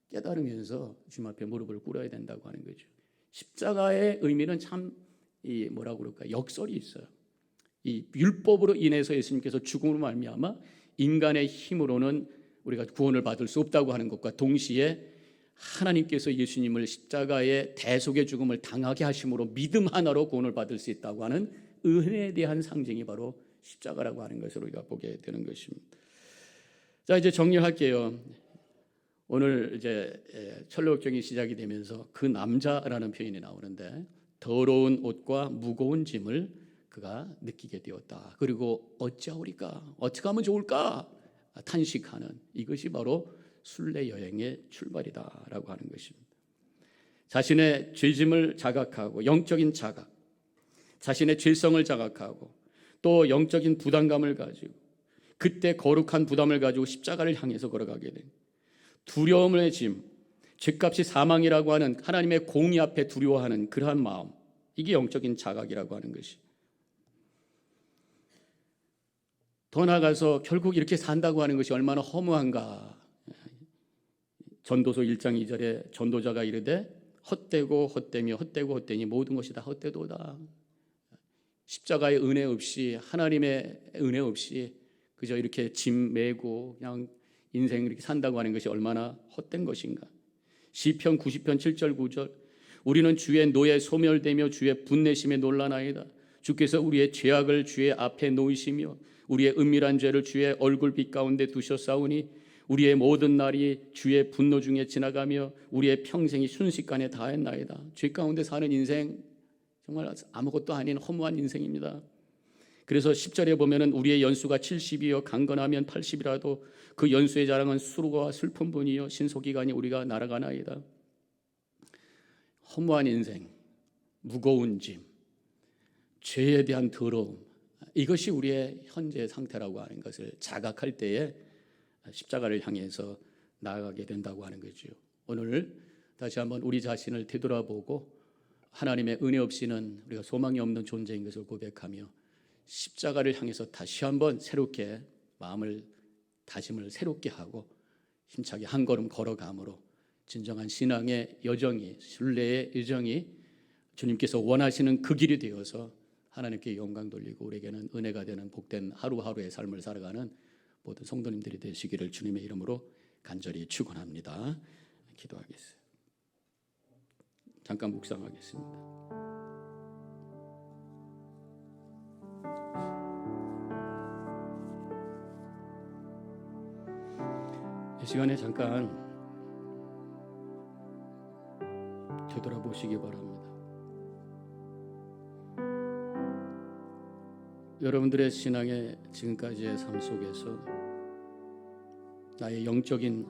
깨달으면서 주님 앞에 무릎을 꿇어야 된다고 하는 거죠. 십자가의 의미는 참 뭐라고 그럴까, 역설이 있어요. 이 율법으로 인해서 예수님께서 죽음으로 말미암아 인간의 힘으로는 우리가 구원을 받을 수 없다고 하는 것과 동시에 하나님께서 예수님을 십자가의 대속의 죽음을 당하게 하심으로 믿음 하나로 구원을 받을 수 있다고 하는 은혜에 대한 상징이 바로 십자가라고 하는 것을 우리가 보게 되는 것입니다. 자, 이제 정리할게요. 오늘 이제 철로역정이 시작이 되면서 그 남자라는 표현이 나오는데, 더러운 옷과 무거운 짐을 그가 느끼게 되었다. 그리고 어찌하오리까, 어떻게 하면 좋을까 탄식하는, 이것이 바로 순례 여행의 출발이다라고 하는 것입니다. 자신의 죄짐을 자각하고, 영적인 자각, 자신의 죄성을 자각하고, 또 영적인 부담감을 가지고, 그때 거룩한 부담을 가지고 십자가를 향해서 걸어가게 된 두려움의 짐, 죄값이 사망이라고 하는 하나님의 공의 앞에 두려워하는 그러한 마음, 이게 영적인 자각이라고 하는 것이. 더 나아가서 결국 이렇게 산다고 하는 것이 얼마나 허무한가. 전도서 1장 2절에 전도자가 이르되 헛되고 헛되며 헛되고 헛되니 모든 것이 다 헛되도다. 십자가의 은혜 없이, 하나님의 은혜 없이 그저 이렇게 짐 메고 그냥 인생을 이렇게 산다고 하는 것이 얼마나 헛된 것인가. 시편 90편 7절 9절 우리는 주의 노에 소멸되며 주의 분내심에 놀라나이다. 주께서 우리의 죄악을 주의 앞에 놓으시며 우리의 은밀한 죄를 주의 얼굴빛 가운데 두셨사오니 우리의 모든 날이 주의 분노 중에 지나가며 우리의 평생이 순식간에 다했나이다. 죄 가운데 사는 인생 정말 아무것도 아닌 허무한 인생입니다. 그래서 10절에 보면은 우리의 연수가 70이요 강건하면 80이라도 그 연수의 자랑은 수고와 슬픔뿐이요 신속기간이 우리가 날아가나이다. 허무한 인생, 무거운 짐, 죄에 대한 더러움, 이것이 우리의 현재 상태라고 하는 것을 자각할 때에 십자가를 향해서 나아가게 된다고 하는 거죠. 오늘 다시 한번 우리 자신을 되돌아보고 하나님의 은혜 없이는 우리가 소망이 없는 존재인 것을 고백하며 십자가를 향해서 다시 한번 새롭게 마음을 다짐을 새롭게 하고 힘차게 한 걸음 걸어감으로 진정한 신앙의 여정이, 순례의 여정이 주님께서 원하시는 그 길이 되어서 하나님께 영광 돌리고 우리에게는 은혜가 되는 복된 하루하루의 삶을 살아가는 모든 성도님들이 되시기를 주님의 이름으로 간절히 축원합니다. 기도하겠습니다. 잠깐 묵상하겠습니다. 이 시간에 잠깐 되돌아보시기 바랍니다. 여러분들의 신앙의 지금까지의 삶 속에서 나의 영적인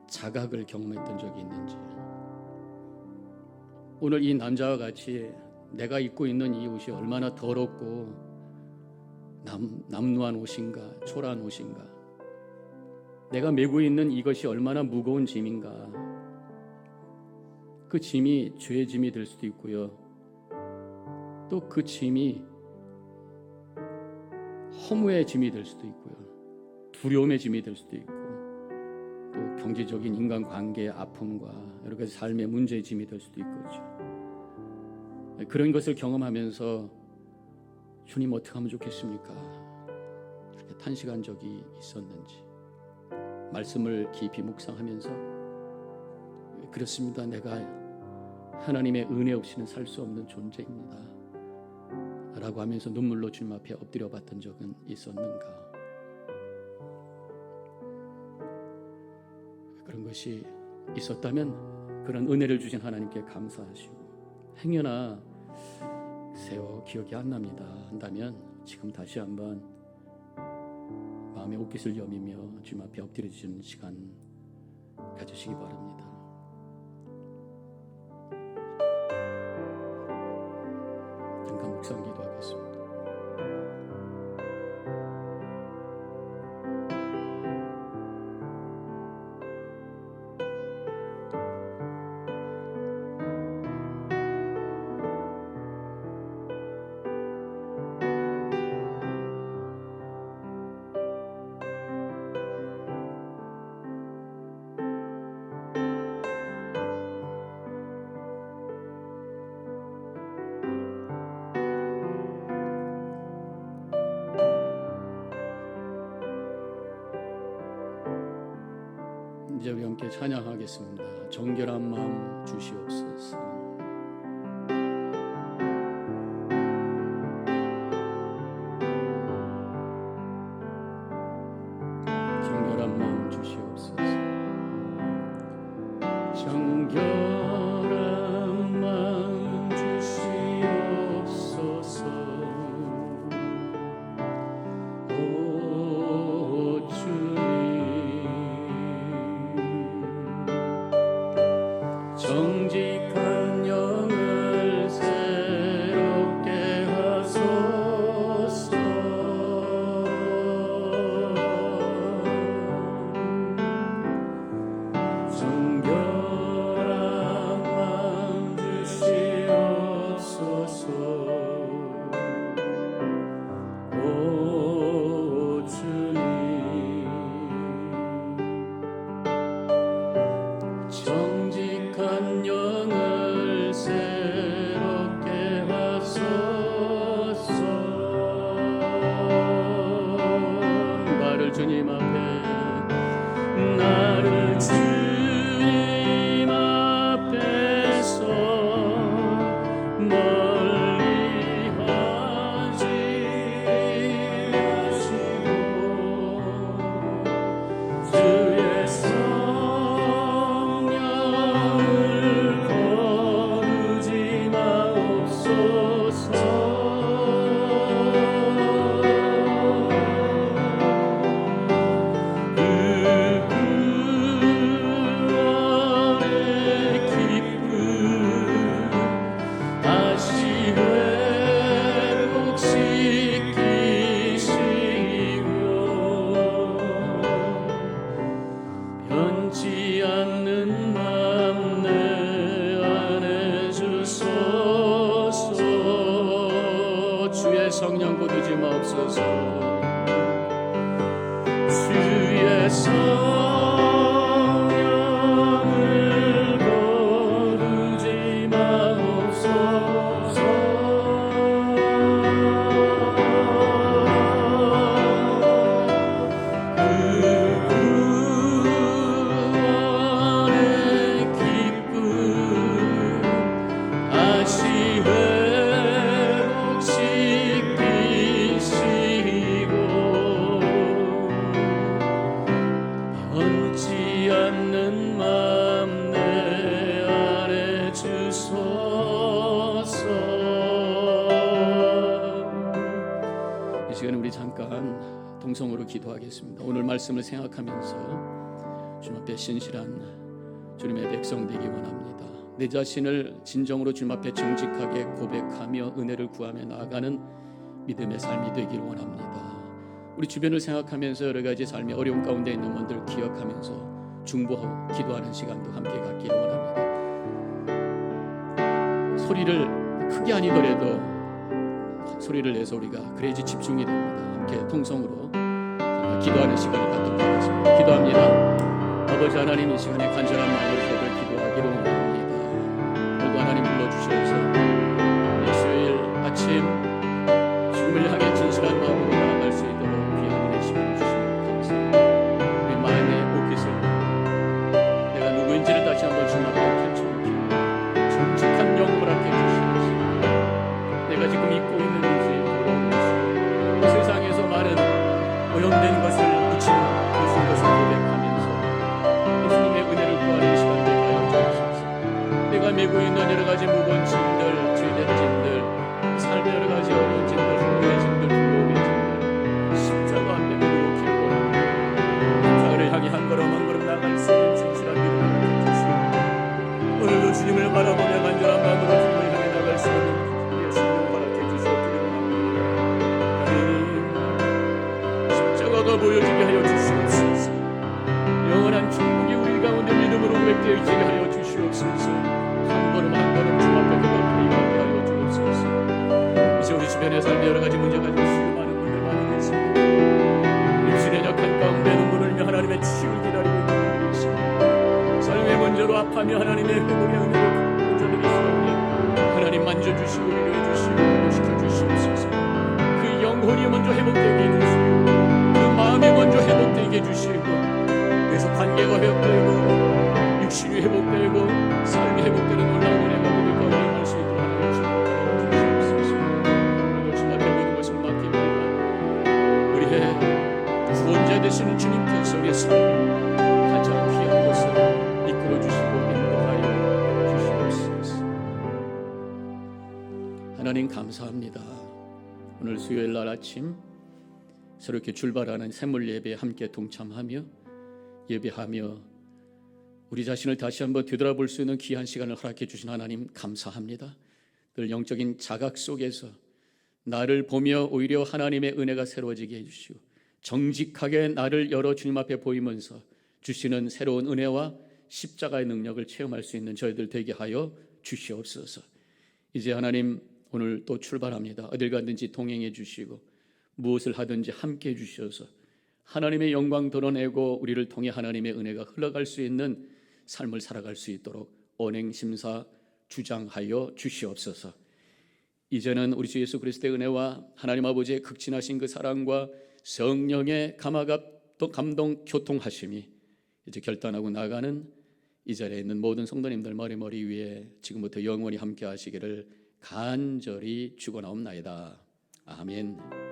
자각을 경험했던 적이 있는지, 오늘 이 남자와 같이 내가 입고 있는 이 옷이 얼마나 더럽고 남루한 옷인가, 초라한 옷인가, 내가 메고 있는 이것이 얼마나 무거운 짐인가. 그 짐이 죄의 짐이 될 수도 있고요, 또 그 짐이 허무의 짐이 될 수도 있고요, 두려움의 짐이 될 수도 있고, 또 경제적인 인간관계의 아픔과 여러 가지 삶의 문제의 짐이 될 수도 있겠죠. 그런 것을 경험하면서 주님 어떻게 하면 좋겠습니까? 이렇게 탄식한 적이 있었는지, 말씀을 깊이 묵상하면서 그렇습니다, 내가 하나님의 은혜 없이는 살 수 없는 존재입니다 라고 하면서 눈물로 주님 앞에 엎드려 봤던 적은 있었는가? 그런 것이 있었다면 그런 은혜를 주신 하나님께 감사하시고, 행여나 세워 기억이 안 납니다 한다면 지금 다시 한번 마음의 옷깃을 여미며 주님 앞에 엎드려 주시는 시간 가지시기 바랍니다. 잠깐 묵상 기도하겠습니다. 이제 우리 함께 찬양하겠습니다. 정결한 마음 주시옵소서. 정결한 마음 주시옵소서. 정결한 마음 주시옵소서. 오 주님, 정직한 세상 거두지 마옵소서. 주의 성령을 거두지 마옵소서. 그 구원의 기쁨 다시 회복시키시고 변치 않는 마음 내 안에 주소서. 이 시간에 우리 잠깐 동성으로 기도하겠습니다. 오늘 말씀을 생각하면서 주님 앞에 신실한 주님의 백성 되기 원합니다. 내 자신을 진정으로 주님 앞에 정직하게 고백하며 은혜를 구하며 나아가는 믿음의 삶이 되기를 원합니다. 우리 주변을 생각하면서 여러 가지 삶의 어려움 가운데 있는 분들 기억하면서 중보하고 기도하는 시간도 함께 갖기를 원합니다. 소리를 크게 아니더라도 소리를 내서 우리가 그래야지 집중이 됩니다. 함께 통성으로 기도하는 시간을 갖도록 하겠습니다. 기도합니다. 아버지 하나님, 이 시간에 간절한 마음으로 기도하기를 원합니다. 오늘도 하나님 불러주셔서 수요일 아침 주님을 향해 진실한 마음으로 나아갈 수 있도록 귀한 은혜 시간을 주시면 감사합니다. 우리 마음의 옷깃을 내가 누구인지를 다시 한번 주님 앞에 펼쳐놓기 정직한 영을 허락해 주시옵소서. 내가 지금 입고 있는 옷이 돌아오는 것이 세상에서 많은 오염된 것을 붙인 것을 고백하면서 예수님의 은혜를 구하는 시간 되게 하여 주옵소서. 내가 메고 있는 여러 가지 무거운 짐들, 죄된 짐들, 삶의 여러 가지 어려운 짐들, 후회의 짐들, 두려움의 짐들, 십자가 앞에 내놓기를 원합니다. 십자가를 향해 한 걸음 한 걸음 나갈 수 있는 진실한 믿음을 주시고 오늘도 주님을 바라보며 간절한 마음으로 주님을 향해 나갈 수 있는 우리의 생명을 허락해 주시옵기를 원합니다. 십자가가 보여지게 하여 주시옵소서. 영원한 축복이 우리 가운데 믿음으로 고백되어지게 하여 주시옵소서. 한 걸음 한 걸음 주 앞에 그렇게 하여 주옵소서. 이제 우리 주변의 삶에 여러 가지 문제가 있으시고 많은 분들 많이 계십니다. 육신의 약한 가운데 눈물을 흘며 하나님의 치유를 기다리고 있는 분들이 있습니다. 삶의 문제로 아파하며 하나님의 회복의 은혜를 붙잡으시오니 하나님 만져주시고 위로해 주시고 회복시켜 주시옵소서. 그 영혼이 먼저 회복되게 해주시고 그 마음이 먼저 회복되게 해주시고 그래서 관계가 회복되고 육신이 회복되고 삶이 회복되는 놀라운 은혜가 그들 가운데 임할 수 있도록 하나님 주시옵소서. 오늘도 주님 앞에 모든 것을 맡깁니다. 우리의 구원자 되시는 주님께서 우리의 삶을 가장 귀한 곳을 이끌어 주시고 인도하여 주시옵소서. 하나님 감사합니다. 오늘 수요일 날 아침 새롭게 출발하는 샘물 예배에 함께 동참하며 예배하며 우리 자신을 다시 한번 되돌아볼 수 있는 귀한 시간을 허락해 주신 하나님 감사합니다. 늘 영적인 자각 속에서 나를 보며 오히려 하나님의 은혜가 새로워지게 해주시고 정직하게 나를 열어 주님 앞에 보이면서 주시는 새로운 은혜와 십자가의 능력을 체험할 수 있는 저희들 되게 하여 주시옵소서. 이제 하나님 오늘 또 출발합니다. 어딜 가든지 동행해 주시고 무엇을 하든지 함께 해 주셔서 하나님의 영광 드러내고 우리를 통해 하나님의 은혜가 흘러갈 수 있는 삶을 살아갈 수 있도록 언행심사 주장하여 주시옵소서. 이제는 우리 주 예수 그리스도의 은혜와 하나님 아버지의 극진하신 그 사랑과 성령의 감동 교통하심이 이제 결단하고 나가는 이 자리에 있는 모든 성도님들 머리 위에 지금부터 영원히 함께 하시기를 간절히 축원하옵나이다. 아멘.